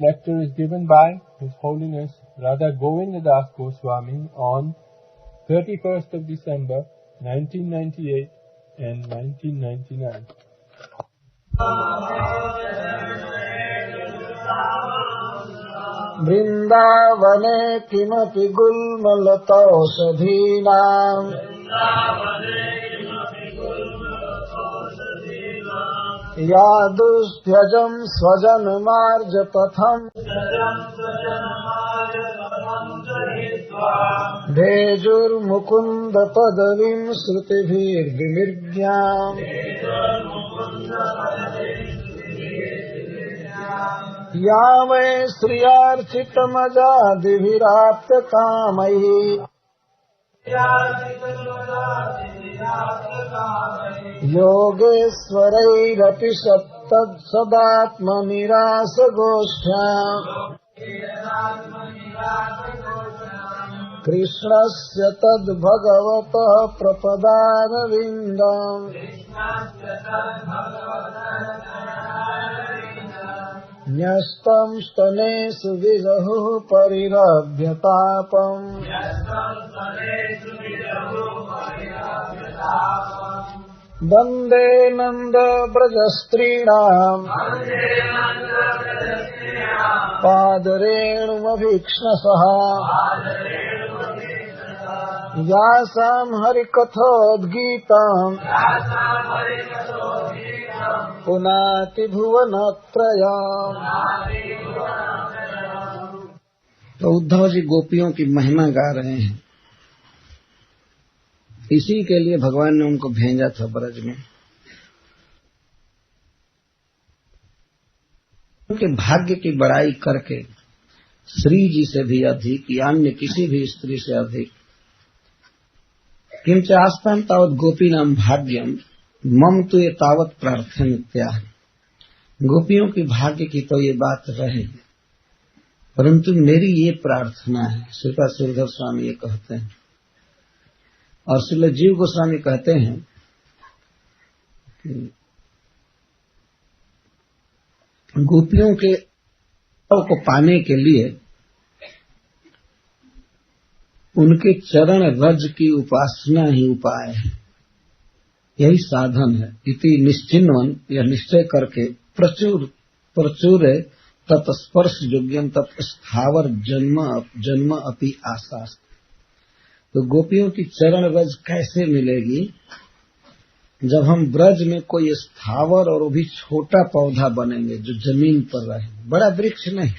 Lecture is given by His Holiness Radha Govinda Das Goswami on 31st of December 1998 and 1999. वृन्दावने किमपि गुल्मलतौषधीनाम् यादुष्यजम् स्वजनमार्जपथम् भेजुर्मुकुन्द पदवीम् श्रुतिभिर्विमृग्याम् या वै श्रियार्चितमजादिभिराप्तकामैः योगेश्वरैरपि सदात्मनिरासगोष्ठ्याम् कृष्णस्य तद्भगवतः प्रपदारविन्दम् न्यस्तम् स्तनेषु विजहुः परिरभ्यतापम् वन्दे नन्दव्रजस्त्रीणाम् पादरेणुमभीक्ष्णसः यासाम् हरिकथोद्गीतम् पुनाति भुवनत्रयम्। तो उद्धव जी गोपियों की महिमा गा रहे हैं। इसी के लिए भगवान ने उनको भेजा था ब्रज में। उनके भाग्य की बड़ाई करके श्री जी से भी अधिक या अन्य किसी भी स्त्री से अधिक किंच आस्तां तावत् गोपीनां भाग्यम मम तो ये तावत प्रार्थना गोपियों की भाग्य की तो ये बात रहे, परंतु मेरी ये प्रार्थना है। श्रीपाद श्रीधर स्वामी ये कहते हैं और श्रील जीव गोस्वामी कहते हैं कि गोपियों के को पाने के लिए उनके चरण रज की उपासना ही उपाय है, यही साधन है। इति निश्चिन्वन यह निश्चय करके प्रचुर प्रचुर तत्स्पर्श योग्यम तत्स्थावर जन्म अपि आशास्त। तो गोपियों की चरण रज कैसे मिलेगी? जब हम ब्रज में कोई स्थावर और वो भी छोटा पौधा बनेंगे जो जमीन पर रहे, बड़ा वृक्ष नहीं,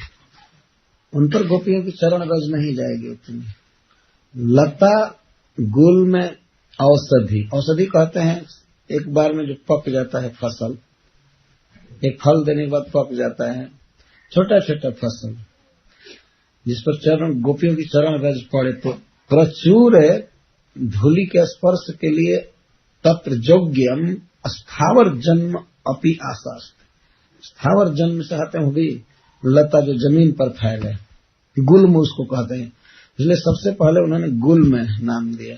उन पर गोपियों की चरण रज नहीं जाएगी उतनी। लता गुल्म औषधि, औषधि कहते हैं एक बार में जो पक जाता है फसल, एक फल देने के बाद पक जाता है, छोटा छोटा फसल जिस पर चरण गोपियों की चरण रज पड़े। तो प्रचुर धूलि के स्पर्श के लिए तत्र योग्यम स्थावर जन्म अपि आशास्त। स्थावर जन्म से आते हैं भी लता जो जमीन पर फैले, गुल्म उसको कहते हैं। इसलिए सबसे पहले उन्होंने गुल्म नाम दिया।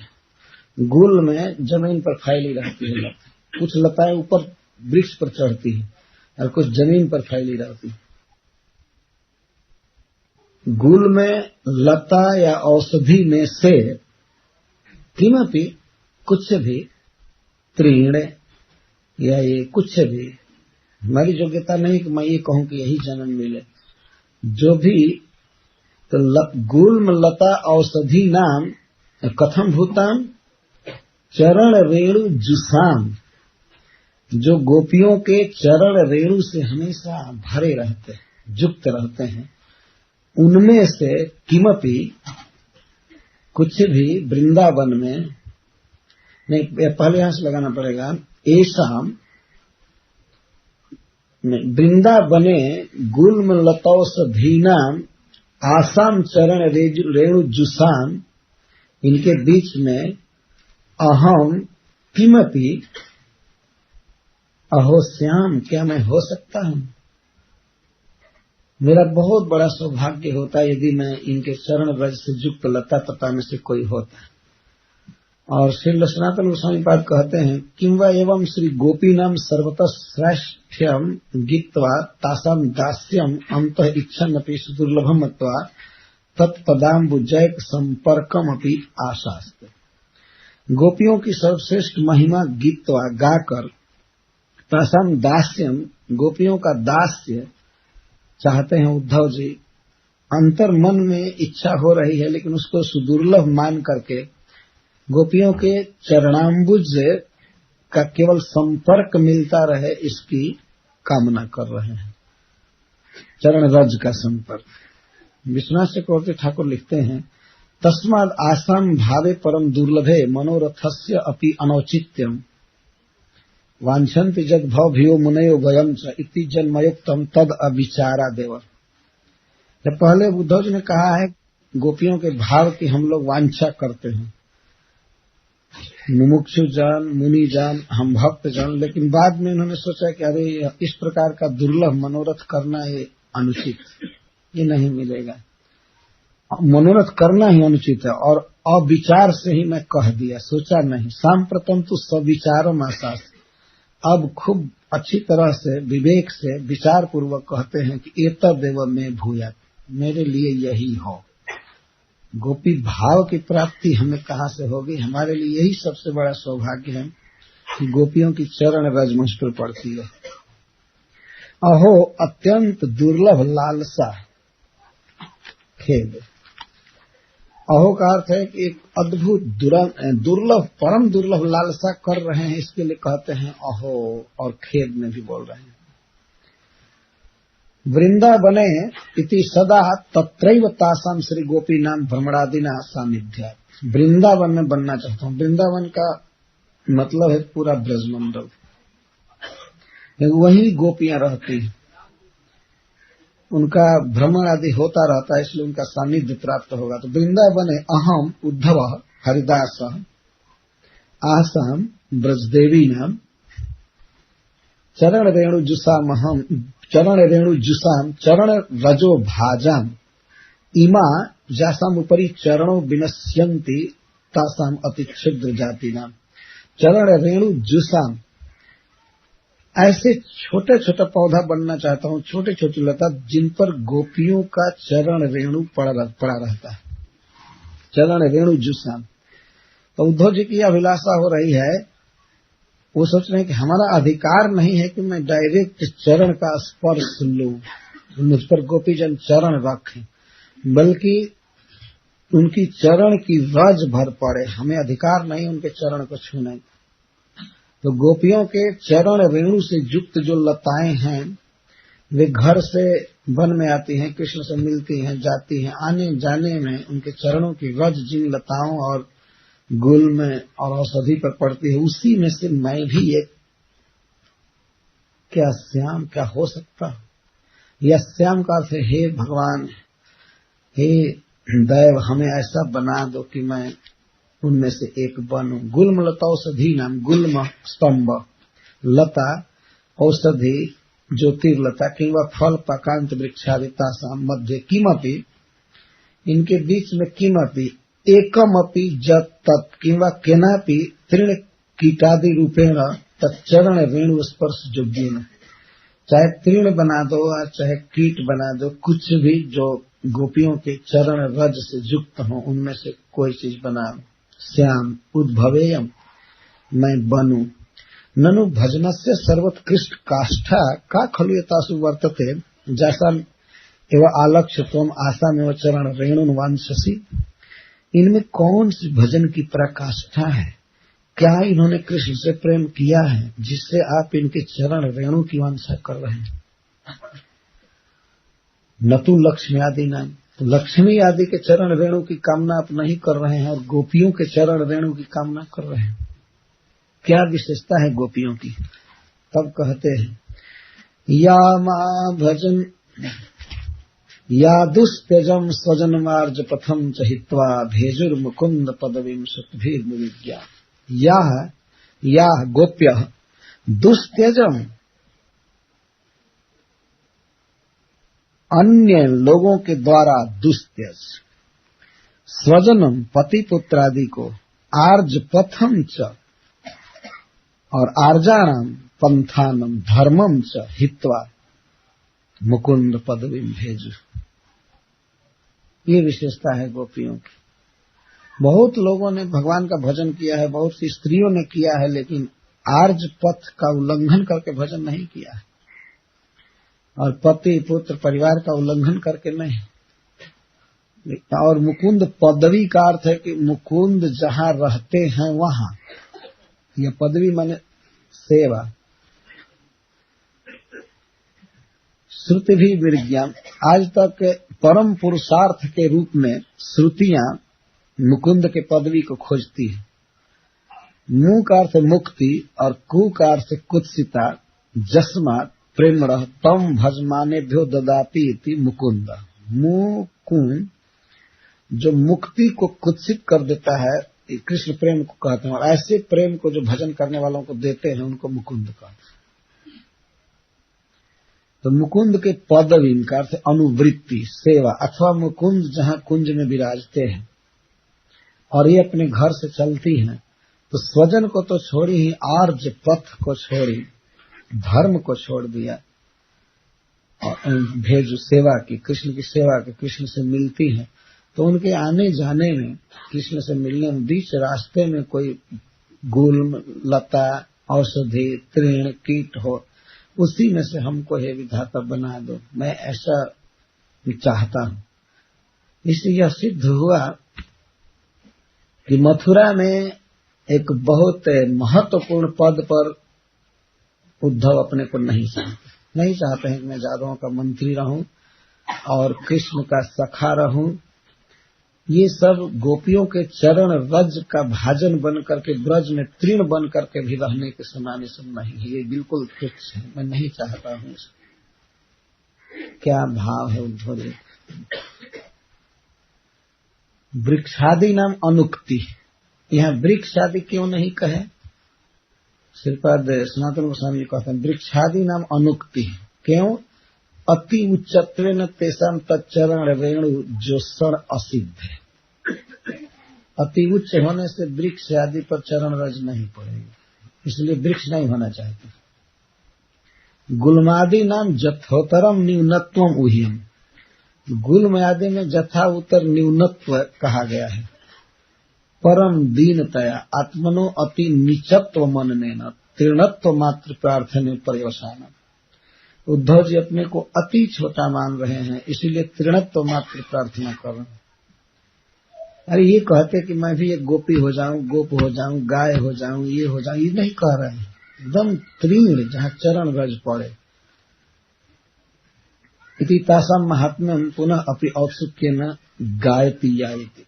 गुल में जमीन पर फैली रहती है लता, कुछ लताएं ऊपर वृक्ष पर चढ़ती है और कुछ जमीन पर फैली रहती है। गुल में लता या औषधि में से किमपि कुछ भी तृण या ये कुछ भी, हमारी योग्यता नहीं कि मैं ये कहूं कि यही जन्म मिले, जो भी। तो गुल्म लता औषधि नाम कथम भूताम चरण रेणु जुसाम, जो गोपियों के चरण रेणु से हमेशा भरे रहते हैं, युक्त रहते हैं, उनमें से किमपि कुछ भी वृंदावन में नहीं, पहले यहां से लगाना पड़ेगा ऐसाम वृंदावने गुल्म लतौषधीनाम आसाम चरण रेणु जुसाम, इनके बीच में अहम किमपि अहो श्याम, क्या मैं हो सकता हूं? मेरा बहुत बड़ा सौभाग्य होता यदि मैं इनके चरण रज से युक्त लता तता में से कोई होता। और श्री सनातन गोस्वामी पाद कहते हैं किंवा एवं श्री गोपीनाम सर्वतः श्रेष्ठ्यम गीत्वा तासाम दास्यम अंत इच्छन्नपि सुदुर्लभम मत्वा तत्पदाम्बुजैक संपर्कम अपि आशास्ते। गोपियों की सर्वश्रेष्ठ महिमा गीत्वा गाकर तासाम दास्यम गोपियों का दास्य चाहते हैं उद्धव जी। अंतर मन में इच्छा हो रही है लेकिन उसको सुदुर्लभ मान करके गोपियों के चरणाम्बुज का केवल संपर्क मिलता रहे इसकी कामना कर रहे हैं। चरण रज का संपर्क। विश्वनाथ चक्रवर्ती ठाकुर लिखते हैं तस्माद आसाम भावे परम दुर्लभे मनोरथस्य अपि अनौचित्यम वांछन्ति जग भवभियो मुनयो वयम च इति जन्मयुक्तम तद अविचारा देव। पहले उद्धव जी ने कहा है गोपियों के भाव की हम लोग वांछा करते हैं, मुमुक्षु जान मुनि जान हम भक्त जान, लेकिन बाद में उन्होंने सोचा कि अरे इस प्रकार का दुर्लभ मनोरथ करना ये अनुचित, ये नहीं मिलेगा। मनोरथ करना ही अनुचित है और अविचार से ही मैं कह दिया, सोचा नहीं। सांप्रतम तो सविचारम आशास, अब खूब अच्छी तरह से विवेक से विचार पूर्वक कहते हैं कि एतदेव में भूयात, मेरे लिए यही हो। गोपी भाव की प्राप्ति हमें कहाँ से होगी? हमारे लिए यही सबसे बड़ा सौभाग्य है कि गोपियों की चरण रज मुझ पर पड़ती है। अहो अत्यंत दुर्लभ लालसा खेद। अहो का अर्थ है कि एक अद्भुत दुर्लभ परम दुर्लभ लालसा कर रहे हैं, इसके लिए कहते हैं अहो, और खेद में भी बोल रहे हैं। वृंदावने इति सदा तत्रैव तासाम श्री गोपी नाम भ्रमणादिना सानिध्या। वृंदावन में बनना चाहता हूँ। वृंदावन का मतलब है पूरा ब्रजमंडल, वही गोपियां रहती हैं, उनका भ्रमण आदि होता रहता है, इसलिए उनका सानिध्य प्राप्त होगा। तो वृंदावने अहम उद्धव हरिदास आसाम ब्रजदेवी नाम चरण रेणु जुसामहम चरण रेणु जुसाम चरण रजो भाजाम इमा जासाम उपरि चरणों विनश्यन्ति तासाम अति क्षुद्र जाति नाम। चरण रेणु जुसाम, ऐसे छोटे छोटे पौधा बनना चाहता हूँ, छोटे छोटे लता जिन पर गोपियों का चरण रेणु पड़ा रहता है। चरण रेणु जुसाम। तो उद्धव जी की अभिलाषा हो रही है, वो सोच रहे हैं कि हमारा अधिकार नहीं है कि मैं डायरेक्ट चरण का स्पर्श लूं, मुझ पर गोपीजन चरण रखें, बल्कि उनकी चरण की रज भर पड़े, हमें अधिकार नहीं उनके चरण को छूने। तो गोपियों के चरण रेणु से युक्त जो लताएं हैं वे घर से वन में आती हैं, कृष्ण से मिलती हैं, जाती हैं, आने जाने में उनके चरणों की रज जिन लताओं और गुल में और औषधि पर पड़ती है, उसी में से मैं भी एक क्या श्याम क्या हो सकता। यह श्याम का अर्थ है हे भगवान, हे दैव, हमें ऐसा बना दो कि मैं उनमें से एक बनूं। गुल्म लता औषधि नाम, गुल्म स्तंभ, लता औषधि ज्योतिर्लता किंवा फल पाकांत वृक्षादिता साम मध्य किमपि, इनके बीच में किमपि एकमपि जत तत् किंवा केनापि तृण कीटादि रूपेण तच्चरण रेणु स्पर्श योग्येन। चाहे तृण बना दो और चाहे कीट बना दो, कुछ भी जो गोपियों के चरण रज से युक्त हो, उनमें से कोई चीज बना। श्याम उद्भवेयम, मैं बनूं। ननु भजनस्य सर्वोत्कृष्ट काष्ठा का खलु एतासु वर्तते जैसा एवं आलक्ष्य त्वम आशा में चरण रेणु वांछसि। इनमें कौन सी भजन की पराकाष्ठा है? क्या इन्होंने कृष्ण से प्रेम किया है जिससे आप इनके चरण रेणु की वांछा कर रहे हैं? न तो लक्ष्मी आदि नाम, तो लक्ष्मी आदि के चरण रेणु की कामना आप नहीं कर रहे हैं और गोपियों के चरण रेणु की कामना कर रहे हैं। क्या विशेषता है गोपियों की? तब कहते हैं या मां भजन या दुस्त्यजम स्वजन मार्ज पथम चहित्वा भेजुर मुकुंद पदवीं सुतभीर्विज्ञा। या गोप्य दुस्त्यजम, अन्य लोगों के द्वारा दुस्त्यज, स्वजनम पति पुत्र आदि को आर्ज पथम च और आर्जाणाम पंथानम धर्मम च हित्वा मुकुंद पदवी भेजु। ये विशेषता है गोपियों की। बहुत लोगों ने भगवान का भजन किया है, बहुत सी स्त्रियों ने किया है, लेकिन आर्ज पथ का उल्लंघन करके भजन नहीं किया है, और पति पुत्र परिवार का उल्लंघन करके नहीं। और मुकुंद पदवी का अर्थ है कि मुकुंद जहां रहते हैं वहां, यह पदवी माने सेवा। श्रुति भी विज्ञान, आज तक परम पुरुषार्थ के रूप में श्रुतियां मुकुंद के पदवी को खोजती है। मु का अर्थ मुक्ति और कु का अर्थ कुत्सिता, जस्मात् प्रेमणः तम भजमानेभ्यो ददाति इति मुकुंद। मुकुंद जो मुक्ति को कुत्सित कर देता है, कृष्ण प्रेम को कहते हैं, और ऐसे प्रेम को जो भजन करने वालों को देते हैं उनको मुकुंद कहते हैं। तो मुकुंद के पदवी का अर्थ अनुवृत्ति, सेवा, अथवा मुकुंद जहां कुंज में विराजते हैं और ये अपने घर से चलती हैं, तो स्वजन को तो छोड़ी ही आर्ज पथ को छोड़ी, धर्म को छोड़ दिया और भेजु सेवा की, कृष्ण की सेवा की, कृष्ण से मिलती हैं। तो उनके आने जाने में, कृष्ण से मिलने में, बीच रास्ते में कोई गुल्म लता औषधि तृण कीट हो, उसी में से हमको हे विधाता बना दो, मैं ऐसा चाहता हूं। इसलिए यह सिद्ध हुआ कि मथुरा में एक बहुत महत्वपूर्ण पद पर उद्धव अपने को नहीं चाहते हैं कि मैं जादवों का मंत्री रहूं और कृष्ण का सखा रहूं। ये सब गोपियों के चरण रज का भाजन बन करके, ब्रज में तृण बन करके भी रहने के समान सब नहीं है। ये बिल्कुल तुच्छ है, मैं नहीं चाहता हूं। क्या भाव है उद्धव जी। वृक्षादि नाम अनुक्ति, यहाँ वृक्षादि क्यों नहीं कहे? श्रीपाद सनातन गोस्वामी कहते हैं वृक्षादि नाम अनुक्ति। क्यों? अति उच्चत्वेन तेषाम तच्चरण रेणु जोषण असिद्ध है। अति उच्च होने से वृक्ष आदि पर चरण रज नहीं पड़ेगी, इसलिए वृक्ष नहीं होना चाहते। गुल्मादि नाम जथोतरम न्यूनत्वम उह्यम। गुल्म आदि में जथा उत्तर न्यूनत्व कहा गया है। परम दीनतया आत्मनो अति निचत्व मननेन तीर्णत्व मात्र प्रार्थने पर्यवसान। उद्धव जी अपने को अति छोटा मान रहे हैं, इसीलिए तीर्णत्व मात्र प्रार्थना कर रहे हैं। अरे ये कहते कि मैं भी एक गोपी हो जाऊं, गोप हो जाऊं, गाय हो जाऊं, ये हो जाऊं, ये नहीं कह रहे हैं। एकदम तीर्ण जहां चरण रज पड़े। इति तासाम महात्म्यम पुनः अपि औत्सुक्येन गायति यायति।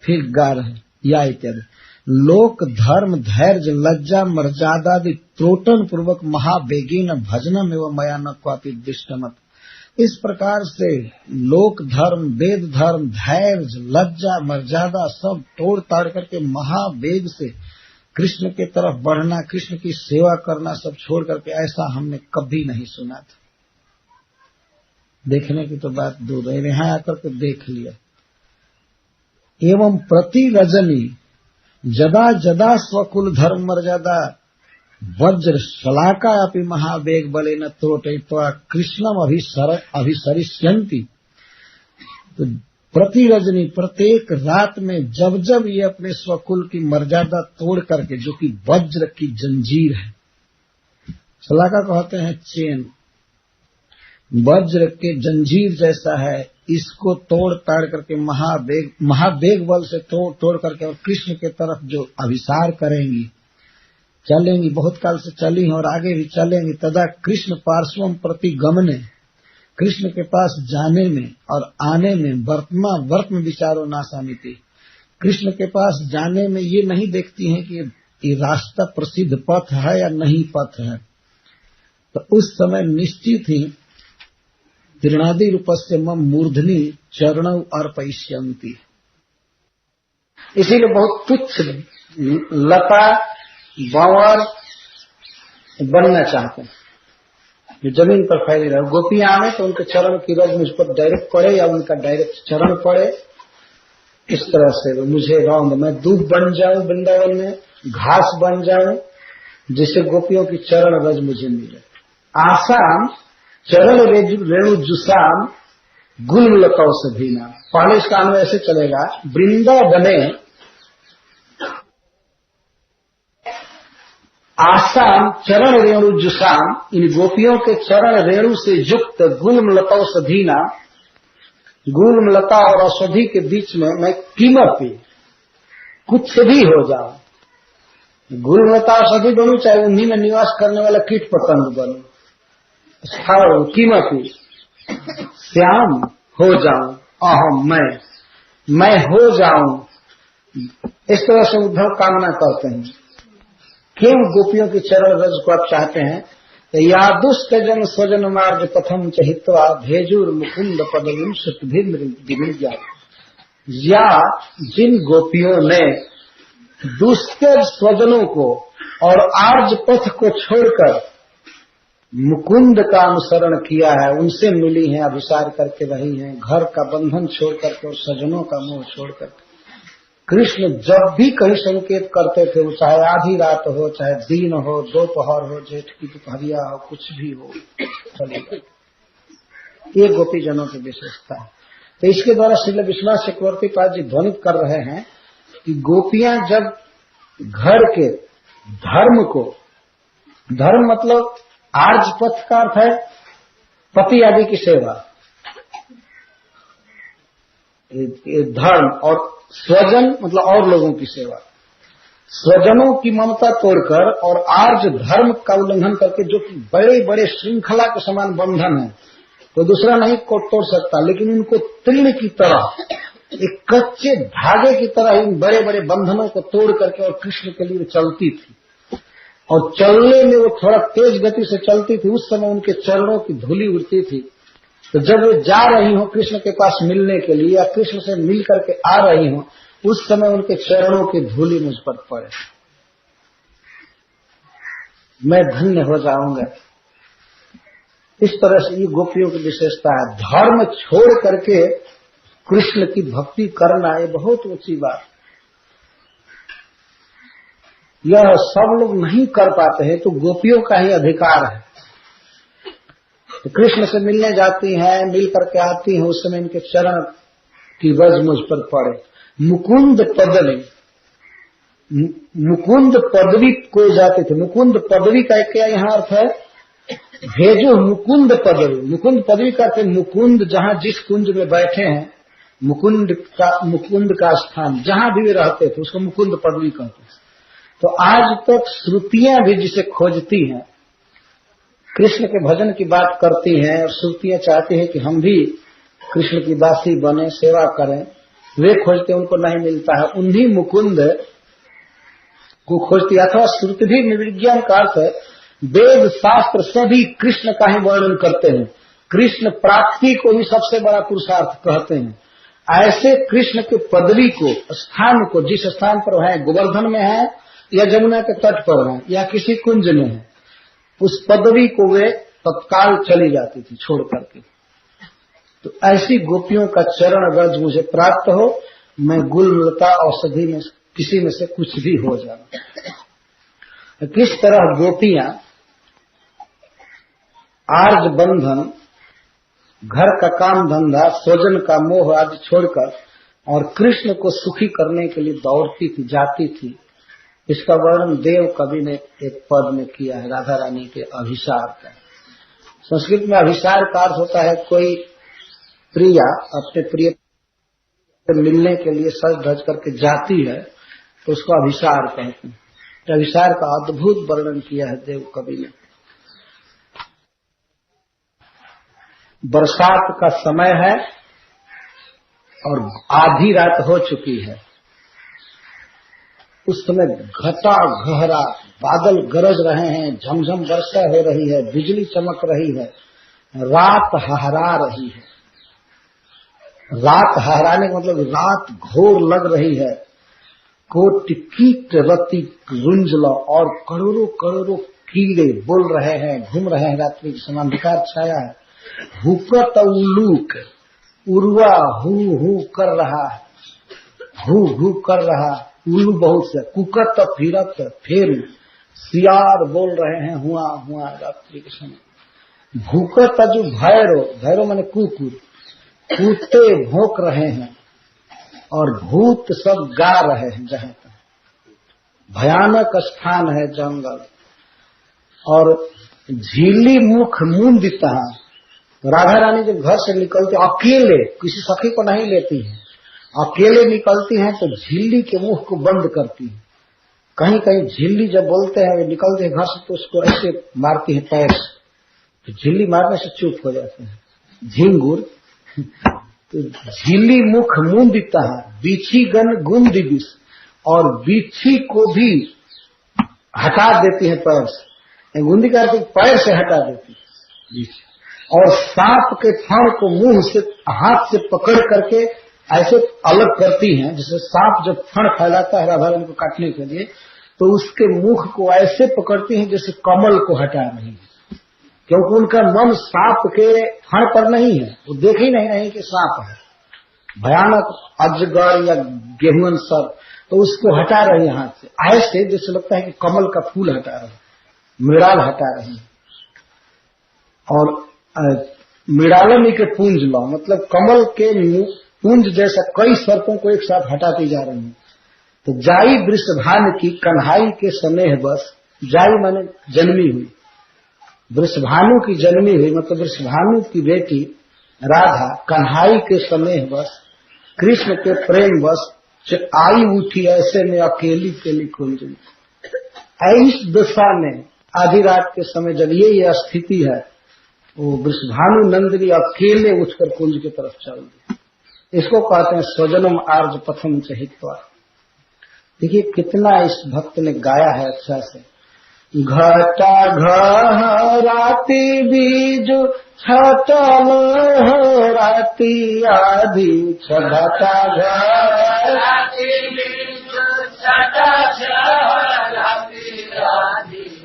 फिर गा रहे या इत्यादि। लोक धर्म धैर्य लज्जा मर्यादादि त्रोटन पूर्वक महावेगीन भजनम एवं मया न क्वापि दृष्टमत। इस प्रकार से लोक धर्म, वेद धर्म, धैर्य, लज्जा, मर्यादा सब तोड़ ताड़ करके महावेग से कृष्ण के तरफ बढ़ना, कृष्ण की सेवा करना सब छोड़ करके ऐसा हमने कभी नहीं सुना था। देखने की तो बात दूर है, यहाँ आकर के देख लिया। एवं प्रति रजनी जदा जदा स्वकुल धर्म मर्यादा वज्र शलाका अपि महावेग बले न त्रोटयित्वा कृष्णम अभिसरिष्यन्ति। तो प्रति रजनी, प्रत्येक रात में जब जब ये अपने स्वकुल की मर्यादा तोड़ करके, जो कि वज्र की जंजीर है, शलाका कहते हैं चेन, वज्र के जंजीर जैसा है, इसको तोड़ ताड़ करके महावेग बल से तोड़ करके और कृष्ण के तरफ जो अभिसार करेंगी, चलेंगी, बहुत काल से चली और आगे भी चलेंगी। तदा कृष्ण पार्श्वम प्रति गमने, कृष्ण के पास जाने में और आने में वर्तम विचारो नाशामिति। कृष्ण के पास जाने में ये नहीं देखती हैं कि ये रास्ता प्रसिद्ध पथ है या नहीं पथ है। तो उस समय निश्चित ही तीर्णादि रूपस्य मम मूर्धनि चरणौ अर्पयिष्यन्ति। इसीलिए बहुत तुच्छ लता बावर बनना चाहते हैं, जो जमीन पर फैली रहे। गोपियां आने तो उनके चरण की रज मुझ पर डायरेक्ट पड़े या उनका डायरेक्ट चरण पड़े, इस तरह से मुझे रौंद, मैं दूब बन जाऊं वृंदावन में, घास बन जाऊं, जिससे गोपियों की चरण रज मुझे मिले। आसाम चरण रेणु जुसाम गुलमलताओं से भीना। पहले इसका अन्वय ऐसे चलेगा, वृंदावने आसाम चरण रेणु जुसाम, इन गोपियों के चरण रेणु से युक्त गुलमलताओं से भीना। गुलमलता और औषधि के बीच में मैं कीमती कुछ भी हो जाऊं। गुलमलता औषधि बनूं, चाहे उन्हीं में निवास करने वाला कीट पतंग बनूं, स्थावर कीमती श्याम हो जाऊं, अहम मैं हो जाऊं। इस तरह से उद्धव कामना करते हैं। क्यों गोपियों की चरण रज को आप चाहते हैं? यादुष्ट जन स्वजन मार्ग पथम चहित्वा भेजुर मुकुंद पदवीं सुतभिर्विजा। या जिन गोपियों ने दुष्कर स्वजनों को और आर्ज पथ को छोड़कर मुकुंद का अनुसरण किया है, उनसे मिली हैं, अभिसार करके रही हैं, घर का बंधन छोड़ करके और सजनों का मोह छोड़ करके। कृष्ण जब भी कहीं संकेत करते थे, वो चाहे आधी रात हो, चाहे दिन हो, दोपहर हो, जेठ की दोपहरिया हो, कुछ भी हो, चलिए। ये गोपी जनों की विशेषता है। तो इसके द्वारा श्रील विश्वनाथ चक्रवर्ती पाद जी ध्वनित कर रहे हैं कि गोपियां जब घर के धर्म को, धर्म मतलब आर्ज पथ का अर्थ है पति आदि की सेवा, धर्म, और स्वजन मतलब और लोगों की सेवा, स्वजनों की ममता तोड़कर और आर्ज धर्म का उल्लंघन करके, जो कि बड़े बड़े श्रृंखला के समान बंधन है, तो दूसरा नहीं को तोड़ सकता, लेकिन इनको तृण की तरह, एक कच्चे धागे की तरह इन बड़े बड़े बंधनों को तोड़ करके और कृष्ण के लिए चलती थी। और चलने में वो थोड़ा तेज गति से चलती थी। उस समय उनके चरणों की धूली उड़ती थी। तो जब वे जा रही हो कृष्ण के पास मिलने के लिए या कृष्ण से मिल करके आ रही हो, उस समय उनके चरणों की धूली मुझ पर पड़े, मैं धन्य हो जाऊंगा। इस तरह से ये गोपियों की विशेषता है। धर्म छोड़ करके कृष्ण की भक्ति करना, ये बहुत ऊंची बात। यह सब लोग नहीं कर पाते हैं, तो गोपियों का ही अधिकार है। तो कृष्ण से मिलने जाती हैं, मिल करके आती हैं, उस समय इनके चरण की रज मुझ पर पड़े। मुकुंद पदवी, मुकुंद पदवी को जाते थे। मुकुंद पदवी का क्या यहाँ अर्थ है? भेजो मुकुंद पदवी। मुकुंद पदवी का अर्थ मुकुंद जहाँ जिस कुंज में बैठे हैं, मुकुंद का स्थान जहां भी वे रहते थे, उसको मुकुंद पदवी कहते हैं। तो आज तक श्रुतियां भी जिसे खोजती हैं, कृष्ण के भजन की बात करती हैं, और श्रुतियां चाहती हैं कि हम भी कृष्ण की दासी बने, सेवा करें, वे खोजते, उनको नहीं मिलता है। उन्हीं मुकुंद को खोजती। अथवा श्रुति भी निर्विज्ञान का अर्थ है, वेद शास्त्र सभी कृष्ण का ही वर्णन करते हैं, कृष्ण प्राप्ति को ही सबसे बड़ा पुरुषार्थ कहते हैं। ऐसे कृष्ण के पदवी को, स्थान को, जिस स्थान पर है, गोवर्धन में है या जमुना के तट पर है या किसी कुंज में है, उस पदवी को वे तत्काल चली जाती थी छोड़ करके। तो ऐसी गोपियों का चरण रज मुझे प्राप्त हो, मैं गुललता औषधि में किसी में से कुछ भी हो जाऊं। किस तरह गोपियां आर्ज बंधन, घर का काम धंधा, स्वजन का मोह आदि छोड़कर और कृष्ण को सुखी करने के लिए दौड़ती थी, जाती थी, इसका वर्णन देव कवि ने एक पद में किया है, राधा रानी के अभिसार का। संस्कृत में अभिसार का अर्थ होता है कोई प्रिया अपने प्रिय से मिलने के लिए सज धज करके जाती है, तो उसको अभिसार कहते हैं। तो अभिसार का अद्भुत वर्णन किया है देव कवि ने। बरसात का समय है और आधी रात हो चुकी है। उस समय घटा गहरा बादल गरज रहे हैं, झमझम वर्षा हो रही है, बिजली चमक रही है, रात हहरा रही है। रात हहराने का मतलब रात घोर लग रही है। कोटि कीट रति रुंजला, और करोड़ों करोड़ों कीड़े बोल रहे हैं, घूम रहे हैं, रात्रि के समान अंधकार छाया है। हुकत उलूक, उर्वा हू हू कर रहा है। घू घू कर रहा, उल्लू बहुत से, कुकत फिरत फेरू, सियार बोल रहे हैं हुआ हुआ रात्रि के समय। भूकत जो भैरो, भैरो माने कुकुर, कुत्ते भौंक रहे हैं और भूत सब गा रहे हैं। जहाँ तक भयानक स्थान है जंगल। और झीली मुख मुंदिता, राधा रानी जब घर से निकलती अकेले, किसी सखी को नहीं लेती है, अकेले निकलती हैं तो झिल्ली के मुख को बंद करती है। कहीं कहीं झिल्ली जब बोलते हैं निकलते हैं घर से तो उसको ऐसे मारती है पैर से, तो झिल्ली मारने से चुप हो जाते हैं झिंगुर। तो झिल्ली मुख मुंदिता, बिछी गन गुंद विष, और बिच्छी को भी हटा देती है पैर से, गुंदी का पैर से हटा देती है। और सांप के फण को मुंह से हाथ से पकड़ करके ऐसे अलग करती हैं, जैसे सांप जब फण फैलाता है राधा रानी को काटने के लिए, तो उसके मुख को ऐसे पकड़ती हैं जैसे कमल को हटा रही है, क्योंकि उनका मन सांप के फण पर नहीं है, वो देख ही नहीं रही कि सांप है, भयानक अजगर या गेहुअन सर, तो उसको हटा रही है हाथ से, ऐसे जैसे लगता है कि कमल का फूल हटा रहे, मृणाल हटा रही है। और मृणालनी के पुंज लो, मतलब कमल के पुंज जैसा कई सर्पों को एक साथ हटाती जा रही है। तो जाई वृषभानु की कन्हाई के स्नेह बस, जाई माने जन्मी हुई, वृषभानु की जन्मी हुई, मतलब वृषभानु की बेटी राधा कन्हाई के स्नेह बस, कृष्ण के प्रेम बस आई उठी, ऐसे में अकेली केली कुंज में। इस दशा में आधी रात के समय जब ये स्थिति है, वो वृषभानु नंदिनी अकेले उठकर कुंज की तरफ चल दी। इसको कहते हैं स्वजनम आर्ज पथम चहित्वा। देखिए कितना इस भक्त ने गाया है अच्छा से। घटा घराती बीज छटल राती आदि, घटा घराती बीज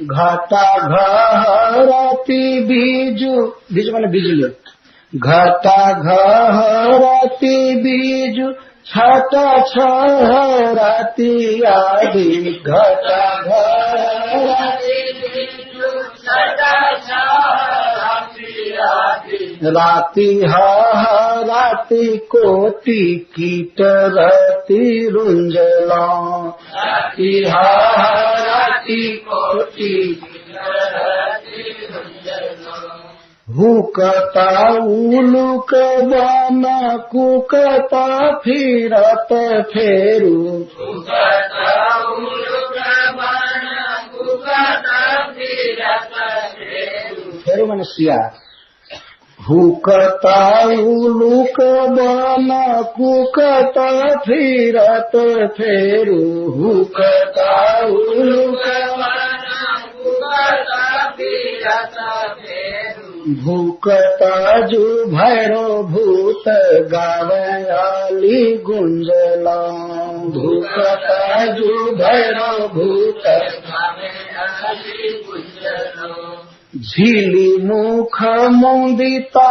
घटा घराती बीजू, बीज माने बिजली, घटा घराती बीजू छटा छराती आदि, घटा घराती बीजू छटा छराती आदि, राती राती कोटि कीट रति रुंजला, राती राती कोटि हुकता उलुक बाना कुकता फिरत फेरू, हुकता उलुक बाना कुकता फिरत फेरू, फेरू माने सियार। हुकता उलुक बाना कुकता फिरत फेरू, हुकता उलुक बाना कुकता फिरत फेरू, भूकता जू भैरो भूत गावयाली गुंजला, भूकता जू भैरो भूत गावयाली गुंजला, झीली मुख मुंदिता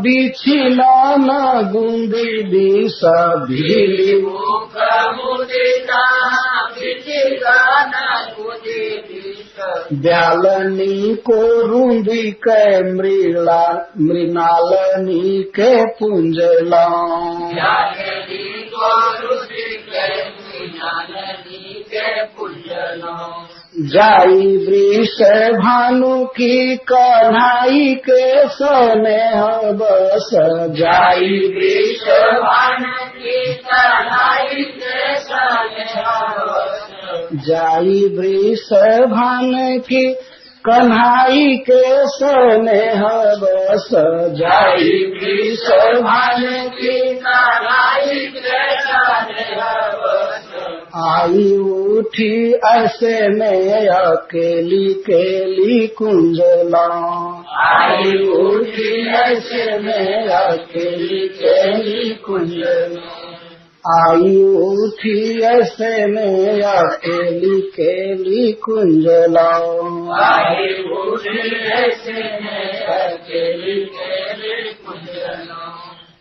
बिछिला न गुंदी दिशा, झीली मुख मुंदिता बिछिला न गुंदी दिशा, ब्यालनी को रूंदी के मृणालनी के पुंजला, ब्यालनी को रूंदी के मृणालनी के पुंजला, जाई वृष भानु की कन्हाई के स्नेह बस, जाई वृष भानु की कन्हाई के स्नेह बस, जाई वृष भानु की कन्हाई के स्नेह बस, जाई वृष भानु की कन्हाई के स्नेह बस, आई उठी ऐसे में अकेली केली कुंजला, आई उठी ऐसे में अकेली केली कुंजला, आई उठी ऐसे में अकेली केली कुंजला, आई उठी ऐसे में अकेली केली कुंजला।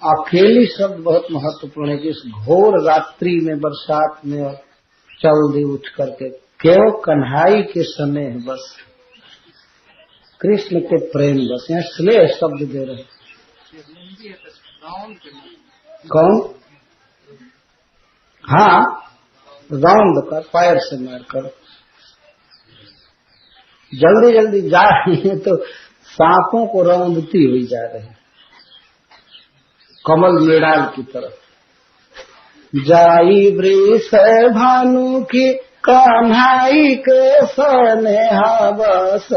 अकेली शब्द बहुत महत्वपूर्ण है कि इस घोर रात्रि में, बरसात में चल दी उठ करके, केवल कन्हाई के समय है बस, कृष्ण के प्रेम बस। यहाँ स्नेह शब्द दे रहे। कौन? हाँ, राउंड कर, पैर से मार कर। जल्दी जल्दी जा रही है तो सांपों को रौंदती हुई जा रही, कमल मृणाल की तरफ। जाई वृष भानु की कन्हाई के सनेहा बस,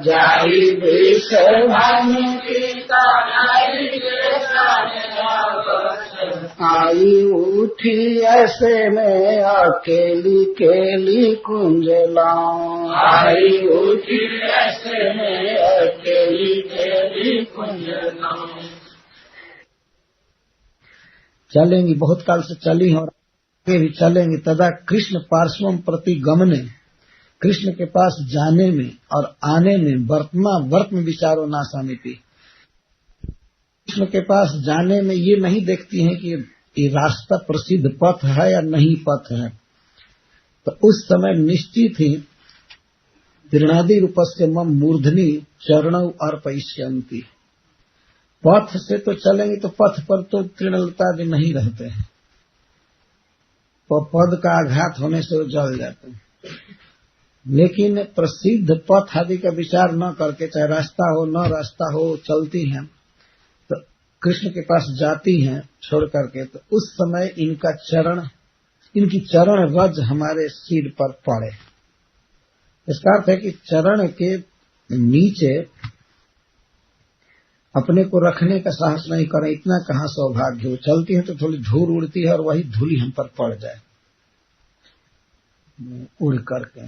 जाई वृष भानु की कन्हाई के सनेहा बस, आई उठी ऐसे में अकेली केली कुंज लाऊं, आई उठी ऐसे में अकेली केली कुंज लाऊं। चलेंगी, बहुत काल से चली और आगे भी चलेंगी। तदा कृष्ण पार्श्वम प्रति गमने, कृष्ण के पास जाने में और आने में वर्त में विचारो ना समिति। कृष्ण के पास जाने में ये नहीं देखती हैं कि ये रास्ता प्रसिद्ध पथ है या नहीं पथ है। तो उस समय निश्चित ही तीर्णादि रूपस्य मम मूर्धनि चरणौ अर्पयिष्यन्ति। पथ से तो चलेंगे तो पथ पर तो तृणलता भी नहीं रहते हैं, तो पद का आघात होने से वो जल जाते हैं। लेकिन प्रसिद्ध पथ आदि का विचार न करके, चाहे रास्ता हो न रास्ता हो, चलती हैं तो कृष्ण के पास जाती हैं छोड़ करके। तो उस समय इनकी चरण रज हमारे सिर पर पड़े। इसका अर्थ है कि चरण के नीचे अपने को रखने का साहस नहीं करें, इतना कहाँ सौभाग्य हो। चलती है तो थोड़ी धूल उड़ती है और वही धूली हम पर पड़ जाए उड़ करके।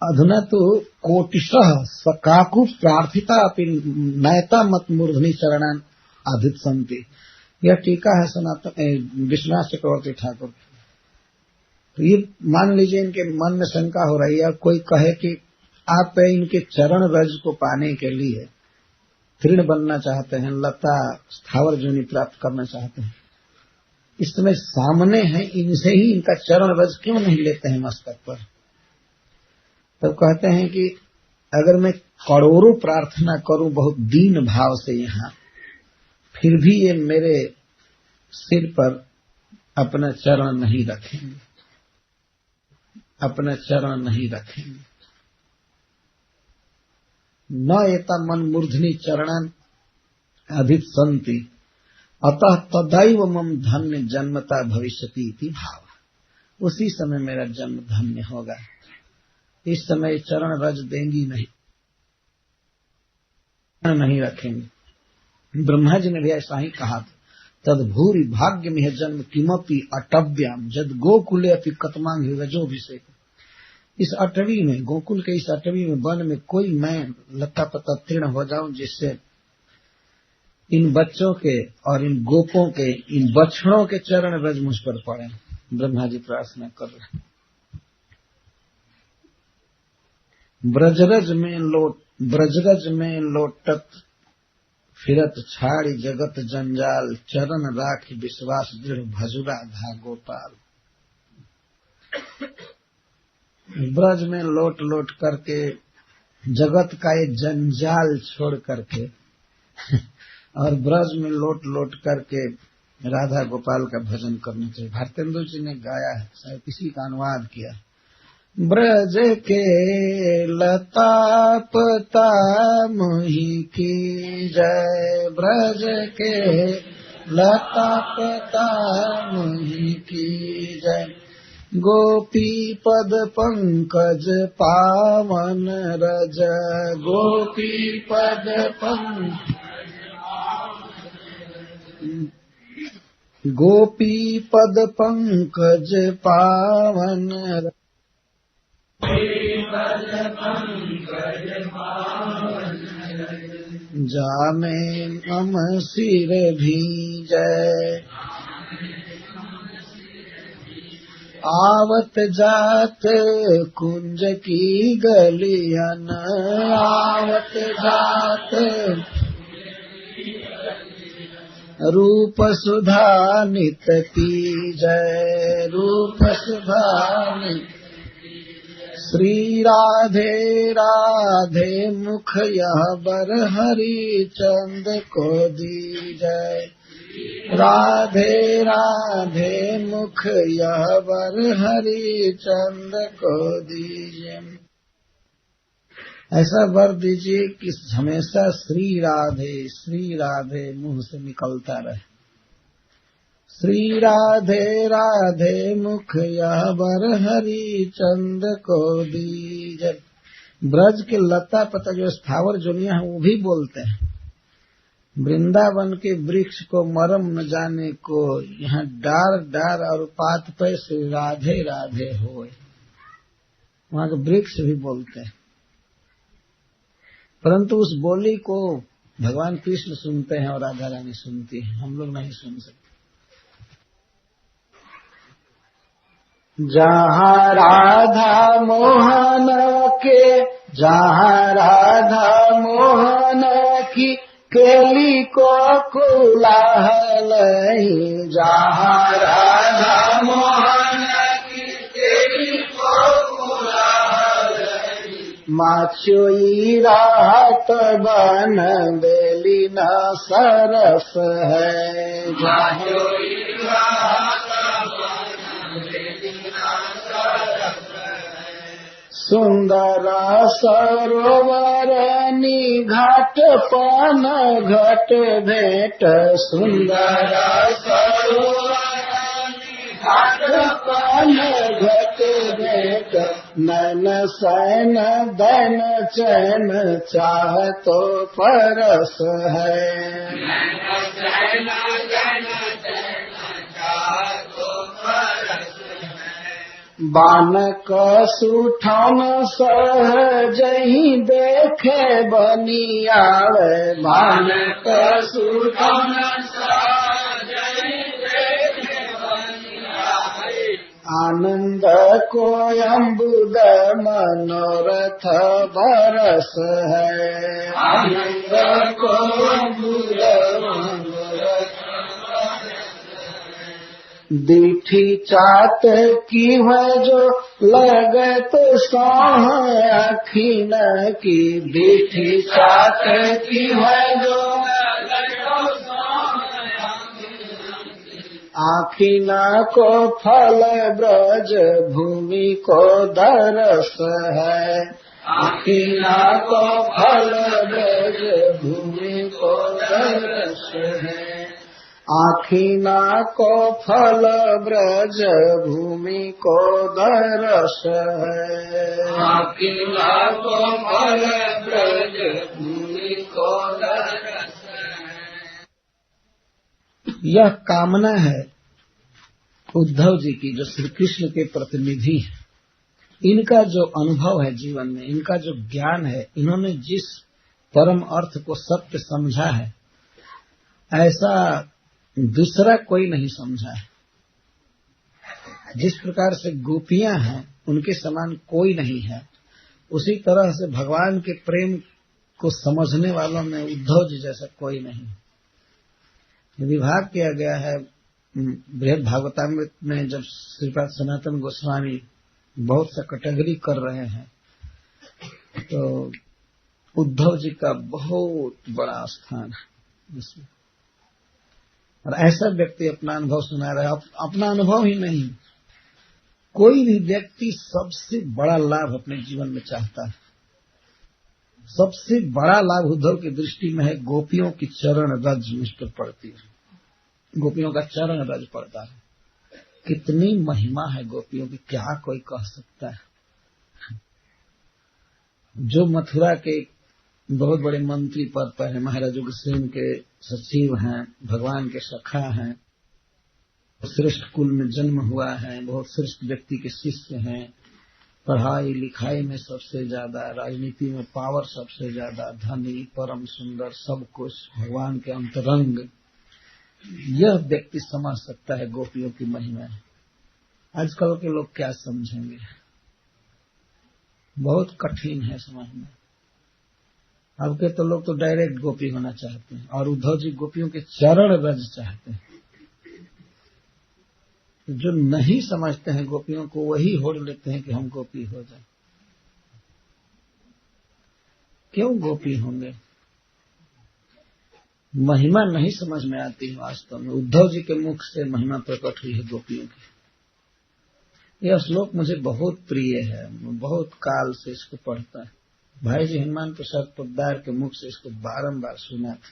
अधुना तो कोटिशः सकाकु प्रार्थिता अपि नयता मत मूर्धनि चरणान आधित संति। यह टीका है सनातन विश्वनाथ चक्रवर्ती ठाकुर। तो ये मान लीजिए इनके मन में शंका हो रही है, कोई कहे कि आप इनके चरण रज को पाने के लिए तृण बनना चाहते हैं, लता स्थावर जोनि प्राप्त करना चाहते हैं, इस समय सामने है, इनसे ही इनका चरण रज क्यों नहीं लेते हैं मस्तक पर। तब कहते हैं कि अगर मैं करोड़ों प्रार्थना करूं बहुत दीन भाव से यहाँ, फिर भी ये मेरे सिर पर अपना चरण नहीं रखेंगे, अपना चरण नहीं रखेंगे। न एता मन मूर्धनि चरणान अधित संति अतः तदैव मम धन्य जन्मता भविष्यति इति भाव। उसी समय मेरा जन्म धन्य होगा। इस समय चरण रज देंगी नहीं रखेंगे। ब्रह्मा जी ने भी ऐसा ही कहा था, तद भूरि भाग्य में जन्म किमपि अटव्याम जद गोकुले अपि कतमांग रजोभिषेक। इस अटवी में, गोकुल के इस अटवी में, वन में कोई मैं लता पता तीर्ण हो जाऊं जिससे इन बच्चों के और इन गोपों के, इन बछड़ों के चरण रज मुझ पर पड़े। ब्रह्मा जी प्रार्थना कर रहे। ब्रजरज में लोटत फिरत छाड़ी जगत जंजाल, चरण राखी विश्वास दृढ़ भजुरा धा गोपाल। ब्रज में लोट लोट करके, जगत का ये जंजाल छोड़ करके और ब्रज में लोट लोट करके राधा गोपाल का भजन करना चाहिए। भारतेंदु जी ने गाया है, शायद किसी का अनुवाद किया। ब्रज के लता पता मोहि की जय, ब्रज के लता पता मोहि की जय। गोपी पद पंकज पावन रज, गोपी पद गोपी पद पंकज पावन रज, जामे मम सिर भीजय। आवत जात कुंज की गलियन, आवत जात रूप सुधा नित की जय, रूप सुधा नित। श्री राधे राधे मुख यह बर हरि चंद को दी जय, राधे राधे मुख यह बर हरि चंद को दीजिए। ऐसा वर दीजिए कि हमेशा श्री राधे मुंह से निकलता रहे। श्री राधे राधे मुख यह बर हरि चंद को दीजिए। ब्रज के लता पता जो स्थावर जोनिया है वो भी बोलते हैं, वृंदावन के वृक्ष को मरम न जाने को, यहाँ डार डार और पात पे श्री राधे राधे होए। वहाँ के वृक्ष भी बोलते हैं, परंतु उस बोली को भगवान कृष्ण सुनते हैं और राधा रानी सुनती है, हम लोग नहीं सुन सकते। जहाँ राधा मोहन के, जहाँ राधा मोहन की केली को कुलाहलहि, जहाँ राधा मोहन की केली को कुलाहलहि, माछोई राहत बन बेली न सरस है, माछोई राहत बन बेली न सरस है। सुंदर सरोवर घाट पान घट भेंट, सुंदर सरोवर घाट पान घट भेंट, नैन सैन दैन चैन चाह तो परस है, नैन सैन दैन चैन चाह तो परस है। बानक सुठन सहज ही देखे बनी आवे, बानक सुठन सहज ही देखे बनी आवे, आनंद को अम्बुद मनोरथ बरस है, आनंद को अम्बुद मनोरथ। दीठी चात की है जो लगत सोह अखीन की, दीठी चात की है जो लगत सोह आखीन को फल ब्रज भूमि को दरस है, आखीन को फल ब्रज भूमि को दरस है, आखीना को फल ब्रज भूमि को दरस है, आखीना को फल ब्रज भूमि को दरस है। यह कामना है उद्धव जी की, जो श्री कृष्ण के प्रतिनिधि है। इनका जो अनुभव है जीवन में, इनका जो ज्ञान है, इन्होंने जिस परम अर्थ को सत्य समझा है, ऐसा दूसरा कोई नहीं समझा है। जिस प्रकार से गोपियां हैं उनके समान कोई नहीं है, उसी तरह से भगवान के प्रेम को समझने वालों में उद्धव जी जैसा कोई नहीं। विभाग किया गया है बृहद भागवतामृत में, जब श्रीपाद सनातन गोस्वामी बहुत सा कैटेगरी कर रहे हैं, तो उद्धव जी का बहुत बड़ा स्थान है इसमें। और ऐसा व्यक्ति अपना अनुभव सुना रहा है, अपना अनुभव ही नहीं, कोई भी व्यक्ति सबसे बड़ा लाभ अपने जीवन में चाहता है। सबसे बड़ा लाभ उद्धव की दृष्टि में है गोपियों की चरण रज मुझ पर पड़ती है, गोपियों का चरण रज पड़ता है। कितनी महिमा है गोपियों की, क्या कोई कह सकता है। जो मथुरा के बहुत बड़े मंत्री पद पर है, महाराज उग्रसेन के सचिव हैं, भगवान के सखा हैं, श्रेष्ठ कुल में जन्म हुआ है, बहुत श्रेष्ठ व्यक्ति के शिष्य हैं, पढ़ाई लिखाई में सबसे ज्यादा, राजनीति में पावर सबसे ज्यादा, धनी, परम सुंदर, सब कुछ भगवान के अंतरंग। यह व्यक्ति समझ सकता है गोपियों की महिमा। आजकल के लोग क्या समझेंगे, बहुत कठिन है समझना। अब के तो लोग तो डायरेक्ट गोपी होना चाहते हैं, और उद्धव जी गोपियों के चरण रज चाहते हैं। जो नहीं समझते हैं गोपियों को, वही होड़ लेते हैं कि हम गोपी हो जाए। क्यों गोपी होंगे? महिमा नहीं समझ में आती है वास्तव में। उद्धव जी के मुख से महिमा प्रकट हुई है गोपियों की। यह श्लोक मुझे बहुत प्रिय है, बहुत काल से इसको पढ़ता है। भाई जी हनुमान प्रसाद पोद्दार के मुख से इसको बारंबार सुना था।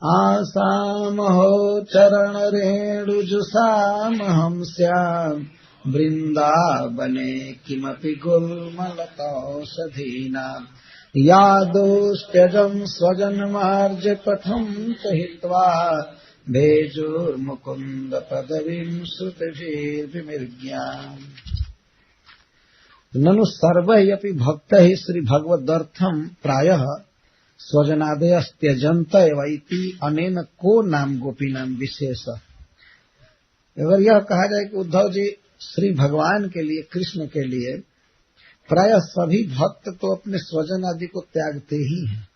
आसाम हो चरण रेणुजुसाम हम श्याम वृंदावने किमपि गुल्मलतौषधीना यादोस्त्यजं स्वजन्मार्ज पथं हित्वा भेजुर्मुकुन्द पदवीं श्रुतिभिर्विमृग्याम्। ननु सर्वैरपि भक्तैः श्री भगवदर्थं प्रायः स्वजनादयस्त्यजन्त एवैति अनेन को नाम गोपी नाम विशेष। अगर यह कहा जाए कि उद्धव जी श्री भगवान के लिए, कृष्ण के लिए प्राय सभी भक्त तो अपने स्वजन आदि को त्यागते ही हैं,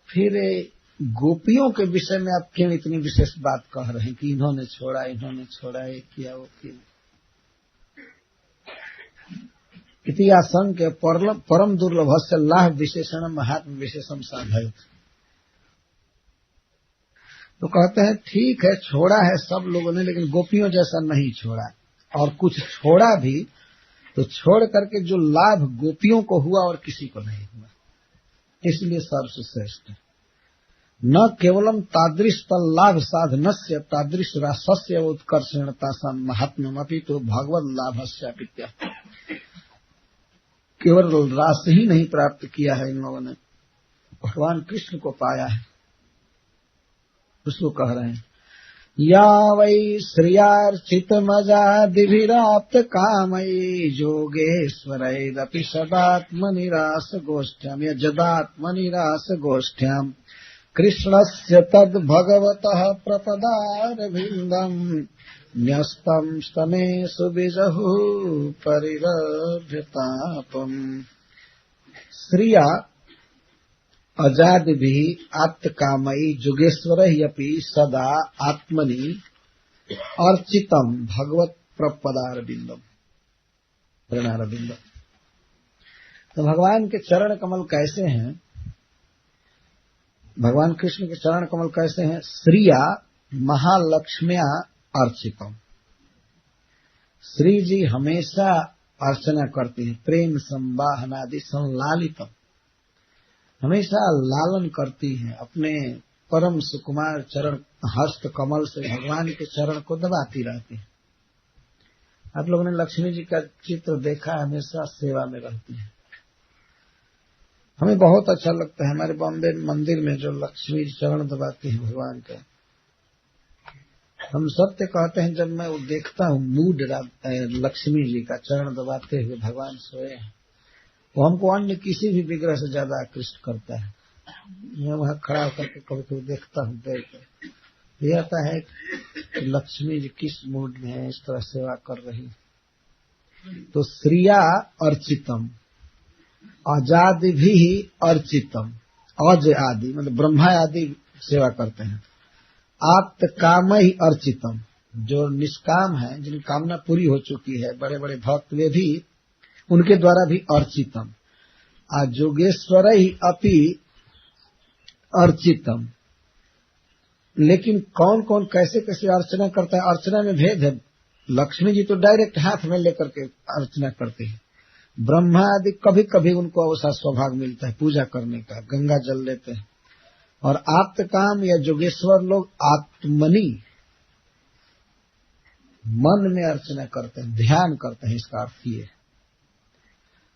फिर गोपियों के विषय में आप क्यों इतनी विशेष बात कह रहे हैं कि इन्होंने छोड़ा, ये किया, वो किया। इति आशंक्य परम दुर्लभस्य लाभ विशेषण महात्म विशेषम साधय। तो कहते हैं ठीक है, छोड़ा है सब लोगों ने, लेकिन गोपियों जैसा नहीं छोड़ा। और कुछ छोड़ा भी तो छोड़ करके जो लाभ गोपियों को हुआ और किसी को नहीं हुआ, इसलिए सबसे श्रेष्ठ। न केवलम तादृश लाभ साधनस्य तादृश रासस्य उत्कर्षणता महात्म्यम अपि तो भगवत लाभस्यापित्या। केवल रास ही नहीं प्राप्त किया है इन लोगों ने, भगवान कृष्ण को पाया है। उसको कह रहे हैं या वै श्रियार्चितमजादिभिराप्त कामयी योगेश्वरैरपि सदात्मनिरास गोष्ठ्याम या जदात्मनिरास गोष्ठ्याम कृष्णस्य तद् भगवतः प्रपदारविन्दम् न्यस्तम् स्तनेषु बिजहु परिरभ्यतापम्। श्रिया अजादिभिः आत्तकामयी जुगेश्वरैरपि सदा आत्मनि अर्चितम भगवत प्रपदारविन्दम् चरणारविन्दम्। तो भगवान के चरण कमल कैसे हैं? भगवान कृष्ण के चरण कमल कैसे हैं? श्रिया महालक्ष्म्या अर्चितम। श्री जी हमेशा अर्चना करती हैं, प्रेम संवाहनादि संलालितम, हमेशा लालन करती हैं, अपने परम सुकुमार चरण हस्त कमल से भगवान के चरण को दबाती रहती हैं। आप लोगों ने लक्ष्मी जी का चित्र देखा, हमेशा सेवा में रहती हैं। हमें बहुत अच्छा लगता है हमारे बॉम्बे मंदिर में जो लक्ष्मी जी चरण दबाती हैं भगवान का। हम सत्य कहते हैं, जब मैं वो देखता हूँ मूड लक्ष्मी जी का चरण दबाते हुए भगवान सोए हैं, वो हमको अन्य किसी भी विग्रह से ज्यादा आकृष्ट करता है। मैं वहां खड़ा होकर के कभी कभी देखता हूँ, देख कर ये आता है कि लक्ष्मी जी किस मूड में है, इस तरह सेवा कर रही। तो श्रिया अर्चितम, अजादि भी अर्चितम, अज आदि मतलब ब्रह्मा आदि सेवा करते हैं। आप्त काम ही अर्चितम, जो निष्काम है, जिनकी कामना पूरी हो चुकी है, बड़े बड़े भक्त, वे भी उनके द्वारा भी अर्चितम। जोगेश्वर ही अपि अर्चितम। लेकिन कौन कौन कैसे कैसे अर्चना करता है, अर्चना में भेद है। लक्ष्मी जी तो डायरेक्ट हाथ में लेकर के अर्चना करते हैं, ब्रह्मा आदि कभी कभी उनको अवसर सौभाग्य मिलता है पूजा करने का, गंगा जल लेते हैं। और आप्त काम या जोगेश्वर लोग आत्मनि, मन में अर्चना करते हैं, ध्यान करते हैं, इसका अर्थ ये।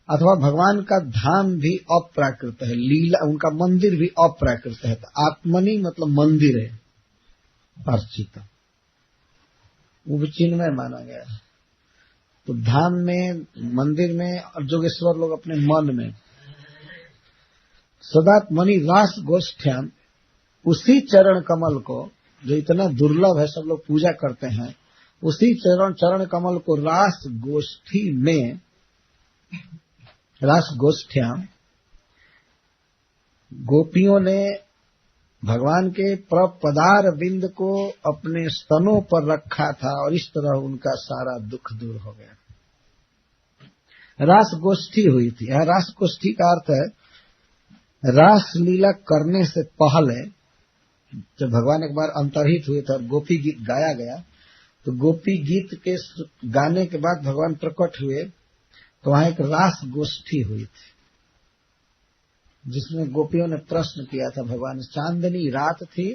अथवा भगवान का धाम भी अप्राकृत है, लीला उनका मंदिर भी अप्राकृत है। तो आत्मनि मतलब मंदिर है अर्चित, वो भी चिन्मय माना गया है। तो धाम में, मंदिर में, और जोगेश्वर लोग अपने मन में। सदात्मनि रास गोष्ठ्याम, उसी चरण कमल को जो इतना दुर्लभ है, सब लोग पूजा करते हैं, उसी चरण कमल को रास गोष्ठी में रास गोष्ठियां गोपियों ने भगवान के प्रपदार बिंद को अपने स्तनों पर रखा था और इस तरह उनका सारा दुख दूर हो गया। रास गोष्ठी हुई थी। यह रास गोष्ठी का अर्थ है रास लीला करने से पहले जब भगवान एक बार अंतर्हित हुए थे और गोपी गीत गाया गया, तो गोपी गीत के गाने के बाद भगवान प्रकट हुए तो वहां एक रास गोष्ठी हुई थी जिसमें गोपियों ने प्रश्न किया था भगवान। चांदनी रात थी,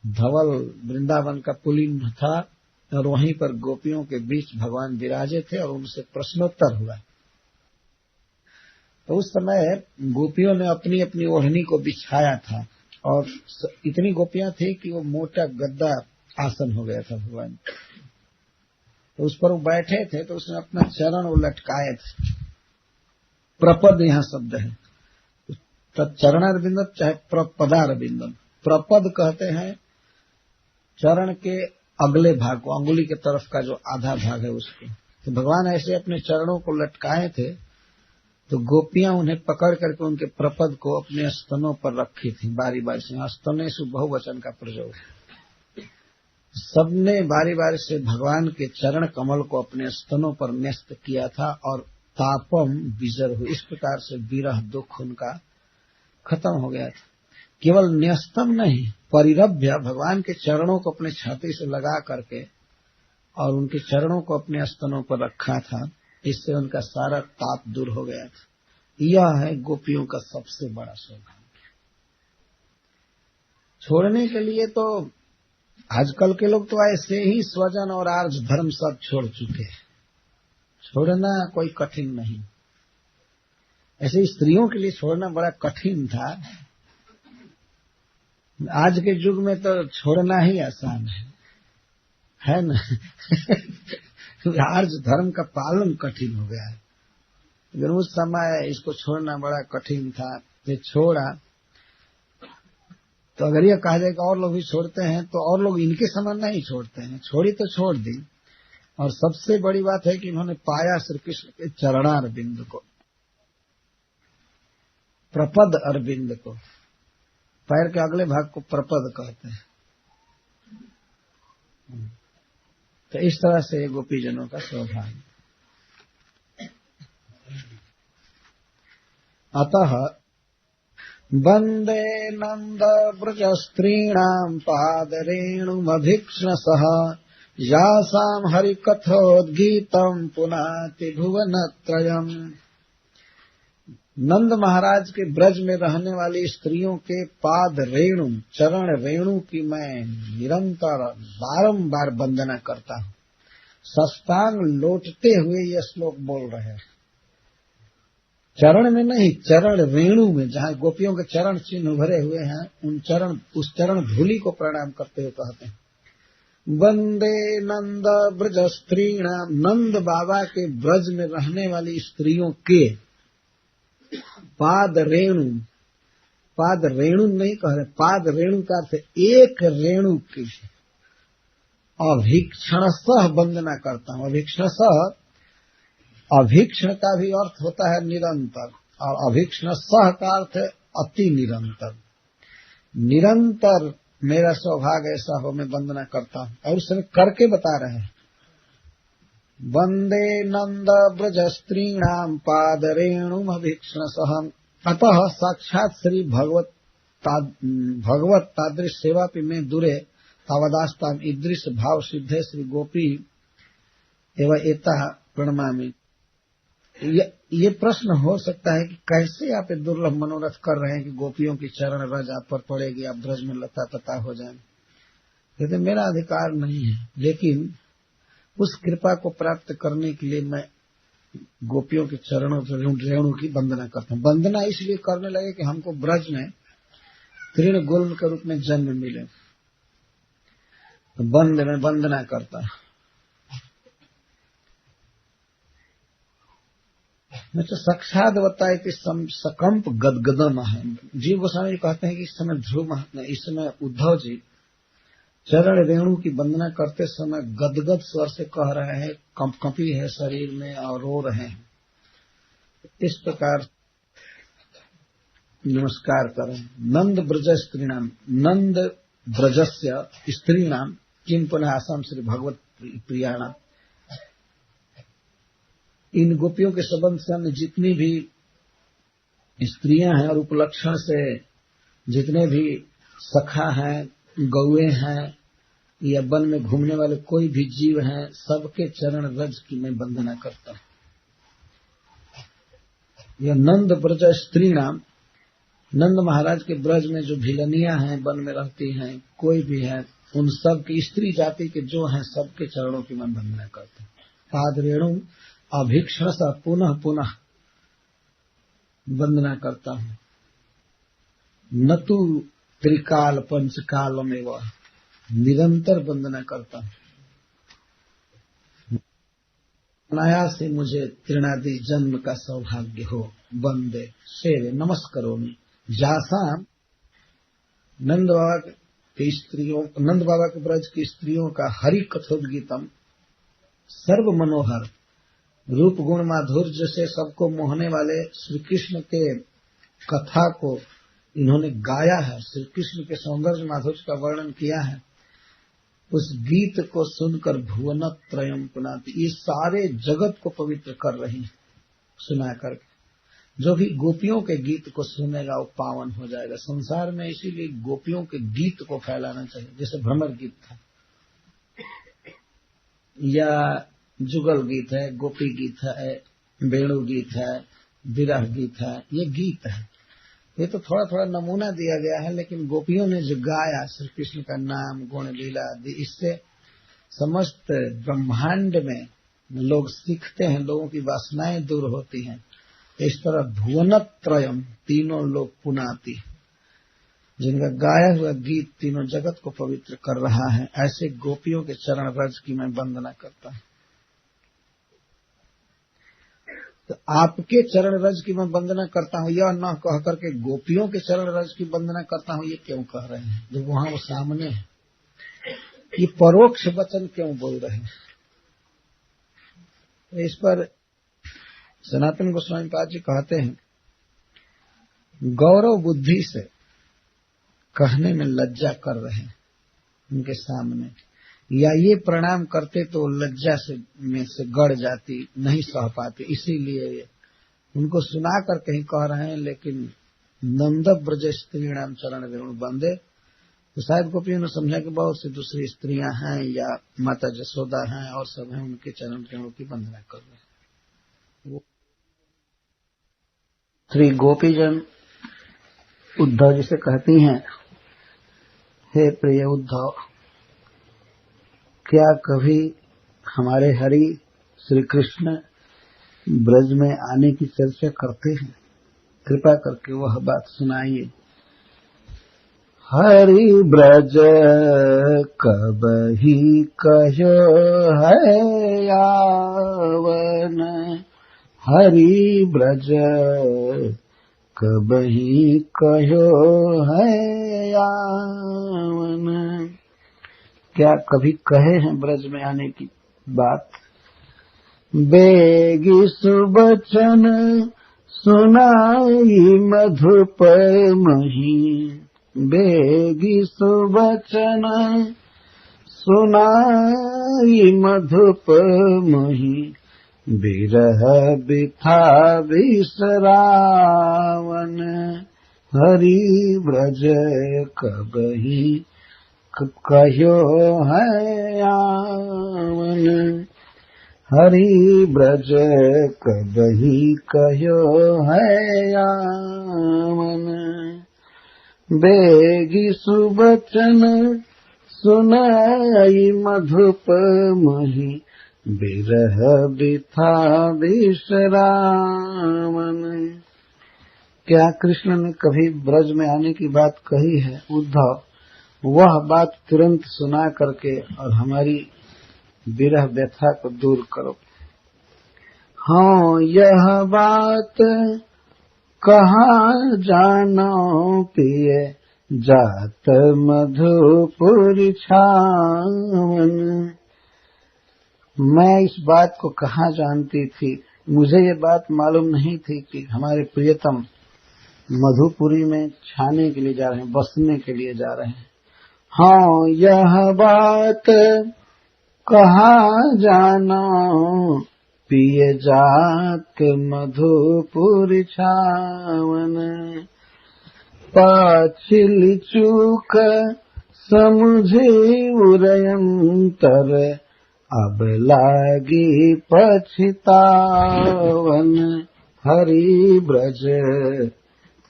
धवल वृंदावन का पुलिन था और वहीं पर गोपियों के बीच भगवान विराजे थे और उनसे प्रश्नोत्तर हुआ। तो उस समय गोपियों ने अपनी अपनी ओढ़नी को बिछाया था और इतनी गोपियां थी कि वो मोटा गद्दा आसन हो गया था भगवान। तो उस पर वो बैठे थे तो उसने अपना चरण वो लटकाए थे। प्रपद यहाँ शब्द है, तो चरणारविंदम चाहे प्रपदारविंदम। प्रपद कहते हैं चरण के अगले भाग को, अंगुली के तरफ का जो आधा भाग है उसको। तो भगवान ऐसे अपने चरणों को लटकाए थे तो गोपियां उन्हें पकड़ करके उनके प्रपद को अपने स्तनों पर रखी थी बारी बारी से। स्तनेषु बहुवचन का प्रयोग। सबने बारी बारी से भगवान के चरण कमल को अपने स्तनों पर न्यस्त किया था और तापम विजर हुई। इस प्रकार से विरह दुख उनका खत्म हो गया था। केवल न्यस्तम नहीं, परिरभ्य भगवान के चरणों को अपने छाती से लगा करके और उनके चरणों को अपने स्तनों पर रखा था। इससे उनका सारा ताप दूर हो गया था। यह है गोपियों का सबसे बड़ा सौभाग्य। छोड़ने के लिए तो आजकल के लोग तो ऐसे ही स्वजन और आर्ज धर्म सब छोड़ चुके हैं। छोड़ना कोई कठिन नहीं। ऐसे स्त्रियों के लिए छोड़ना बड़ा कठिन था। आज के युग में तो छोड़ना ही आसान है ना। आर्ज धर्म का पालन कठिन हो गया है, लेकिन उस समय इसको छोड़ना बड़ा कठिन था। ये छोड़ा तो अगर ये कहा जाए कि और लोग भी छोड़ते हैं तो और लोग इनके समान नहीं छोड़ते हैं। छोड़ी तो छोड़ दी। और सबसे बड़ी बात है कि इन्होंने पाया श्री कृष्ण के चरणारविंद को, प्रपद अरविंद को। पैर के अगले भाग को प्रपद कहते हैं। तो इस तरह से गोपीजनों का सौभाग्य। अतः वंदे नंद ब्रज स्त्रीणाम पादरेणुमभीक्ष्णसः यासाम हरिकथोद्गीतम पुनाति भुवनत्रयम्। नंद महाराज के ब्रज में रहने वाली स्त्रियों के पाद रेणु, चरण रेणु की मैं निरंतर बारंबार वंदना करता हूँ। साष्टांग लौटते हुए ये श्लोक बोल रहे हैं। चरण में नहीं, चरण रेणु में, जहाँ गोपियों के चरण चिन्ह उभरे हुए हैं उस चरण धूलि को प्रणाम करते हुए कहते हैं वंदे नंद ब्रज स्त्रीणाम। नंद बाबा के ब्रज में रहने वाली स्त्रियों के पाद रेणु, पाद रेणु नहीं कह रहे, पाद रेणु का अर्थ एक रेणु की अभीक्षणसह वंदना करता हूँ। अभीक्षणसह, अभीक्षण का भी अर्थ होता है निरंतर और अभीक्षणसह का अर्थ है अति निरंतर। निरंतर मेरा सौभाग्य ऐसा हो मैं वंदना करता हूँ। और उस समय करके बता रहे हैं वंदे नंद ब्रज स्त्रीणाम पादरेणुम अभीक्षणसः। अतः साक्षात श्री भगवत तादृश सेवा पे मैं दूरे तावदास्ताम ईदृश भाव सिद्धे श्री गोपी एवं एता प्रणमामि। ये प्रश्न हो सकता है कि कैसे आप दुर्लभ मनोरथ कर रहे हैं कि गोपियों की चरण रज आप पर पड़ेगी, आप ब्रज में लता तता हो जाएं। कहते मेरा अधिकार नहीं है, लेकिन उस कृपा को प्राप्त करने के लिए मैं गोपियों के चरणों रेणु की वंदना करता हूँ। वंदना इसलिए करने लगे कि हमको ब्रज में तृण गोल के रूप में जन्म मिले, तो वंदना करता है। तो साक्षात बताए कि सकंप गदगदम है। जीव गोस्वामी कहते हैं कि इस समय ध्रुव महात्मा, इस समय उद्धव जी चरण रेणु की वंदना करते समय गदगद स्वर से कह रहे हैं, कंपी है शरीर में और रो रहे हैं। इस प्रकार नमस्कार करें। नंद ब्रज स्त्रीणाम, नंद ब्रजस्य स्त्रीणाम किम पुनः आसाम श्री भगवत प्रियाणाम। इन गोपियों के संबंध से हमने जितनी भी स्त्रियां हैं और उपलक्षण से जितने भी सखा हैं, गौए हैं या वन में घूमने वाले कोई भी जीव हैं, सबके चरण रज की मैं वंदना करता हूं। यह नंद ब्रज स्त्रीणाम, नंद महाराज के ब्रज में जो भिलनियां हैं, वन में रहती हैं, कोई भी है, उन सब की स्त्री जाति के जो हैं सबके चरणों की मैं वंदना करता हूं। पाद रेणु अभिक्षसा पुनः पुनः वंदना करता हूं। नतु त्रिकाल पंचकाल में वह निरंतर वंदना करता हूं। अनायास से मुझे तृणादि जन्म का सौभाग्य हो। वंदे सेवे नमस्करोमि जासाम, नंद बाबा के स्त्रियों, नंद बाबा के ब्रज की स्त्रियों का हरि कथोद्गीतम, सर्व मनोहर रूप गुण माधुर्य से सबको मोहने वाले श्री कृष्ण के कथा को इन्होंने गाया है। श्री कृष्ण के सौंदर्य माधुर्य का वर्णन किया है। उस गीत को सुनकर भुवन त्रयम पुनाति, ये सारे जगत को पवित्र कर रही है सुना करके। जो भी गोपियों के गीत को सुनेगा वो पावन हो जाएगा संसार में। इसीलिए गोपियों के गीत को फैलाना चाहिए। जैसे भ्रमर गीत था या जुगल गीत है, गोपी गीत है, वेणु गीत है, विरह गीत है, ये गीत है। ये तो थोड़ा थोड़ा नमूना दिया गया है, लेकिन गोपियों ने जो गाया श्री कृष्ण का नाम गुण लीला आदि, इससे समस्त ब्रह्मांड में लोग सीखते हैं, लोगों की वासनाएं दूर होती हैं। इस तरह भुवनत्रयम, तीनों लोग पुनाति, जिनका गाया हुआ गीत तीनों जगत को पवित्र कर रहा है, ऐसे गोपियों के चरण रज की मैं वंदना करता हूं। तो आपके चरण रज की मैं वंदना करता हूं, यह न कह करके गोपियों के चरण रज की वंदना करता हूं, ये क्यों कह रहे हैं जब वहां वो सामने है? ये परोक्ष वचन क्यों बोल रहे हैं? इस पर सनातन गोस्वामी पाद जी कहते हैं, गौरव बुद्धि से कहने में लज्जा कर रहे हैं उनके सामने, या ये प्रणाम करते तो लज्जा में से गड़ जाती, नहीं सह पाते, इसीलिए उनको सुनाकर कहीं कह रहे हैं। लेकिन नंद ब्रज स्त्रीणाम चरण रेणु वंदे, तो शायद गोपियों ने समझा कि बहुत सी दूसरी स्त्रियां हैं या माता जसोदा हैं और सब हैं, उनके चरण रेणु की वंदना कर रहे हैं। श्री गोपीजन उद्धव जी से कहती हैं, हे प्रिय उद्धव, क्या कभी हमारे हरि श्री कृष्ण ब्रज में आने की चर्चा करते हैं? कृपा करके वह बात सुनाइए। हरि ब्रज कब ही कहो है यावन, हरि ब्रज कब ही कहो है यावन। क्या कभी कहे हैं ब्रज में आने की बात? बेगी सुबचन सुनाई मधुप मही, बेगी सुबचन सुनाई मधुप मही, बिरह बिथा बिसरावन, हरि ब्रज कब ही कहो है आवन, हरि ब्रज कब ही कहो है आवन। बेगी सुबचन सुनाई मधुप मही, बिरह बिथा बिसरावन। क्या कृष्ण ने कभी ब्रज में आने की बात कही है? उद्धव, वह बात तुरंत सुना करके और हमारी विरह व्यथा को दूर करो। हाँ, यह बात कहाँ जानो पिए, जात मधुपुर छावन। मैं इस बात को कहाँ जानती थी मुझे ये बात मालूम नहीं थी कि हमारे प्रियतम मधुपुरी में छाने के लिए जा रहे हैं, बसने के लिए जा रहे हैं। हाँ, यह बात कहा जाना, पिए जाके मधुपुरी छावन, पाछिली चूक समझी उरयंतर, अब लागी पछतावन, हरि ब्रज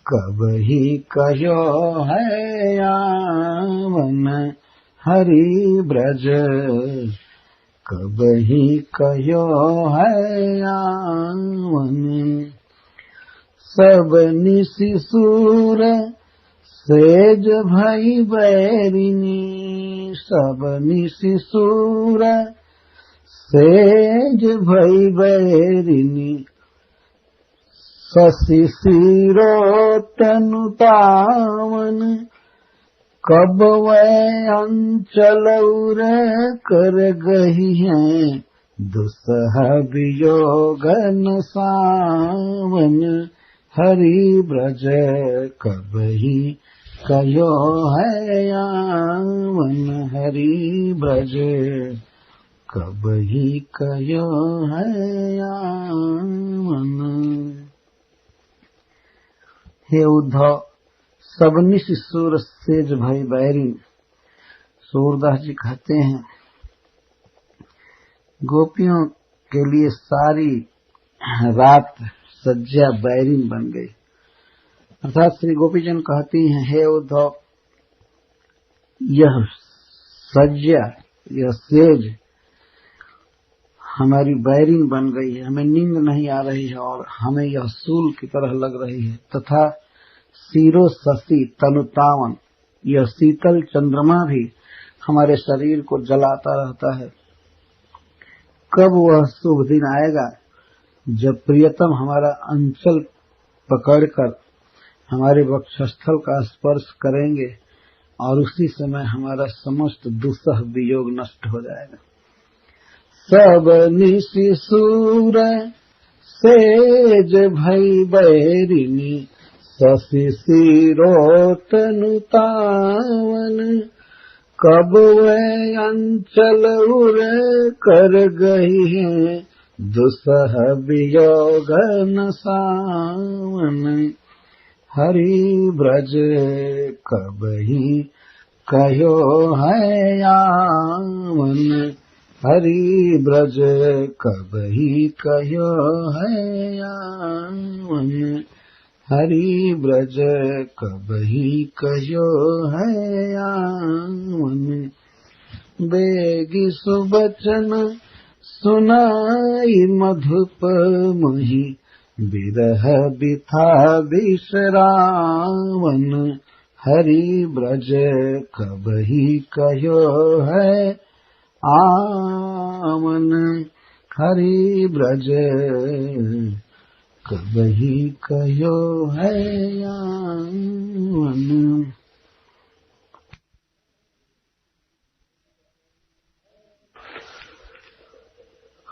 कब ही कहो है आवन, हरि ब्रज कब ही कहो है आवन। सब निशिसूर सेज भई बैरिनी, सब निशिसूर सेज भई बैरिनी, शशि शिरो तनु तावन, कब वै अंचल उर कर गही हैं, दुसह वियोगन सावन, हरि ब्रज कब ही कहो है आवन, हरि ब्रज कब ही कहो है आवन। हे उद्धव, सबनी सूर सेज भई बैरी। सूरदास जी कहते हैं गोपियों के लिए सारी रात सज्जा बैरिन बन गई। अर्थात श्री गोपीजन कहती हैं, हे उद्धव, यह सज्जा, यह सेज हमारी बैरिन बन गई है, हमें नींद नहीं आ रही है और हमें यह सूल की तरह लग रही है। तथा शिरो शशि तनुतावन, यह शीतल चंद्रमा भी हमारे शरीर को जलाता रहता है। कब वह शुभ दिन आएगा जब प्रियतम हमारा अंचल पकड़कर हमारे वक्षस्थल का स्पर्श करेंगे और उसी समय हमारा समस्त दुस्सह वियोग नष्ट हो जाएगा। सब निशिसूर सेज भई बैरिनी, शशि शिरो तनु तावन, कब वै अंचल उर कर गई हैं, दुसह वियोगन सावन, हरि ब्रज कब ही कहो है आवन, हरि ब्रज कब ही कहो है आवन, हरि ब्रज कब ही कहो है आवन। बेगी सुबचन सुनाई मधुप मही, बिरह बिथा विश्रावन, हरि ब्रज कब ही कहो है आवन, हरि ब्रज कब ही कहो है आवन।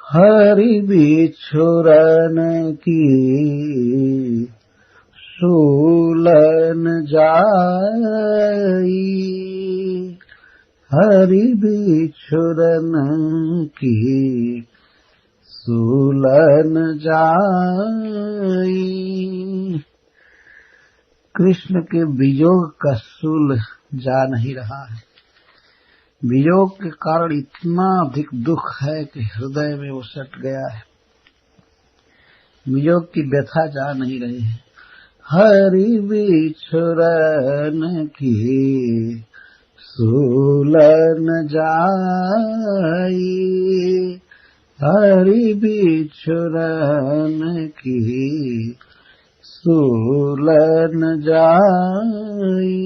हरि बिछुरन की सूलन जाई, हरि बिछुरन की सूलन जाई। कृष्ण के वियोग का सूल जा नहीं रहा है। वियोग के कारण इतना अधिक दुख है कि हृदय में वो सट गया है। वियोग की व्यथा जा नहीं रही है। हरि बिछुरन की सूलन जाई, हरि बिछुरन की सूलन जाई।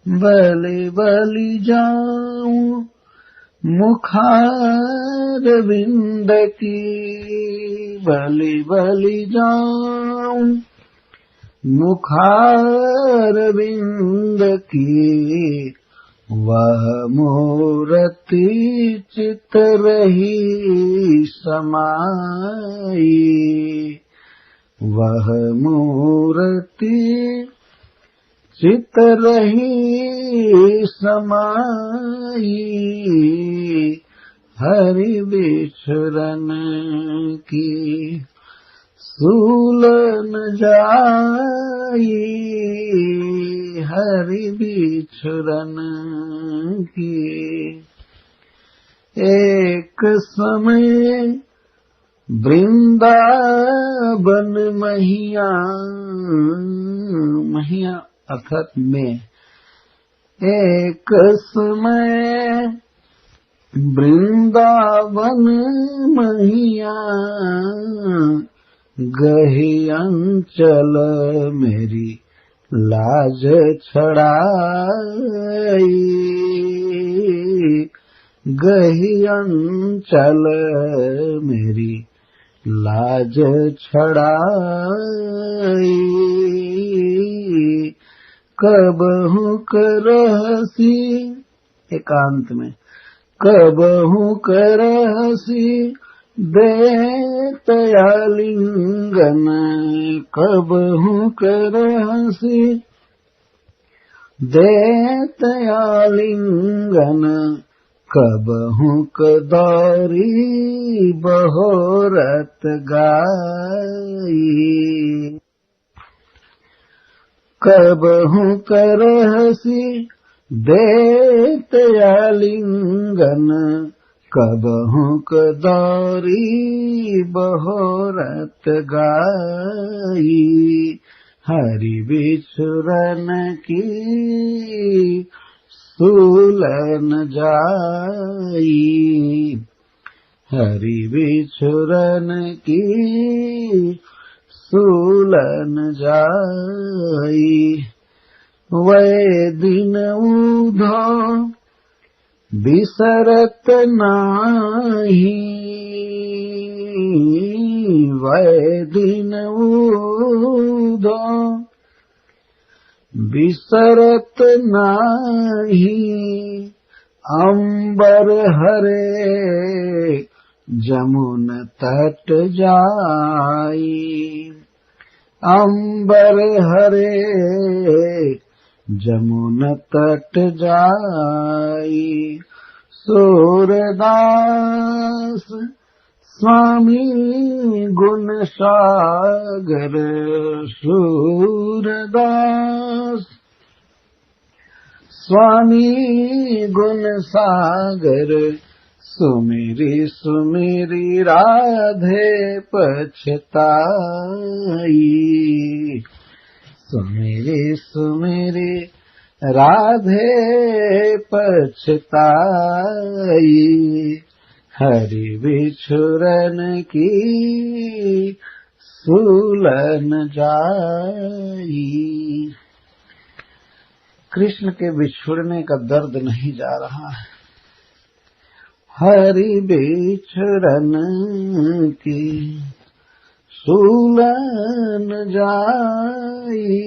बलि बलि जाऊं मुखारविंद की, बलि बलि जाऊं मुखारविंद की, वह मूर्ति चित रही समाई, वह मूर्ति चित रही समाई, हरि बिछुरन की सूलन जाई, हरि बिछुरन की। एक समय वृंदावन महिया, महिया अर्थात में, एक समय वृंदावन महिया, गही अंचल मेरी लाज छड़ाई, गही अंचल मेरी लाज छड़ाई, कबहू करहसी, एकांत में, कबहू करहसी देतया लिंगन, कबहू करहसी देतया लिंगन, कबहू कदारी बहोरत गाई, कबहू करहसी देतया लिंगन, कबहू कदारी बहोरत गाई, हरि बिछुरन की सूलन जाई, हरि बिछुरन की सूलन जाई, वै दिन उधो बिसरत नाही, वै दिन उधो बिसरत नाही, अंबर हरे जमुन तट जाई, अंबर हरे जमुन तट जाई, सूरदास स्वामी गुण सागर, सूरदास स्वामी गुण सागर, सुमिरी सुमिरी राधे पछताई, सुमिरी सुमिरी राधे पछताई, हरि बिछुरन की सूलन जाई। कृष्ण के बिछुड़ने का दर्द नहीं जा रहा है, हरि बिछुरन की सूलन जाई,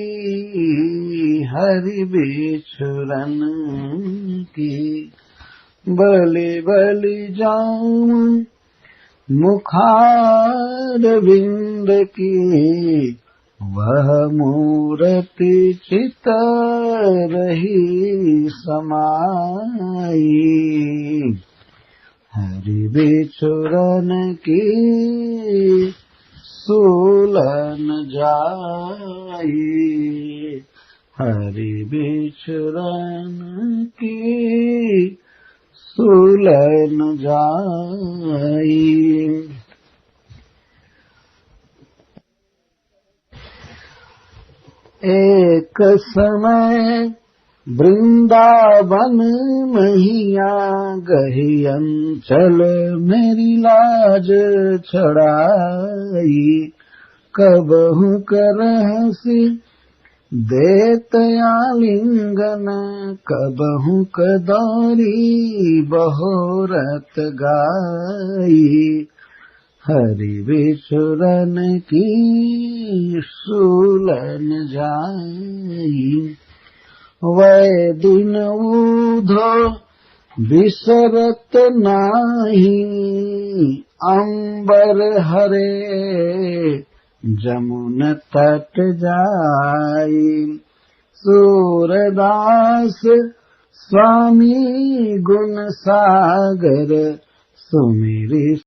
हरि बिछुरन की। बलि बलि जाऊं मुखारविंद की, वह मूर्ति चित रही समाई, हरि बिछुरन की सूलन जाई, हरि बिछुरन की सूलन जाई। एक समय वृंदावन मैया गही अंचल मेरी लाज छड़ाई, कबहू करहसी देतया लिंगन, कबहू कदारी बहोरत गाई, हरि बिछुरन की सूलन जाई। वै दिन ऊधो बिसरत नाही, अंबर हरे जमुन तट जाई। सूरदास स्वामी गुण सागर सुमिरि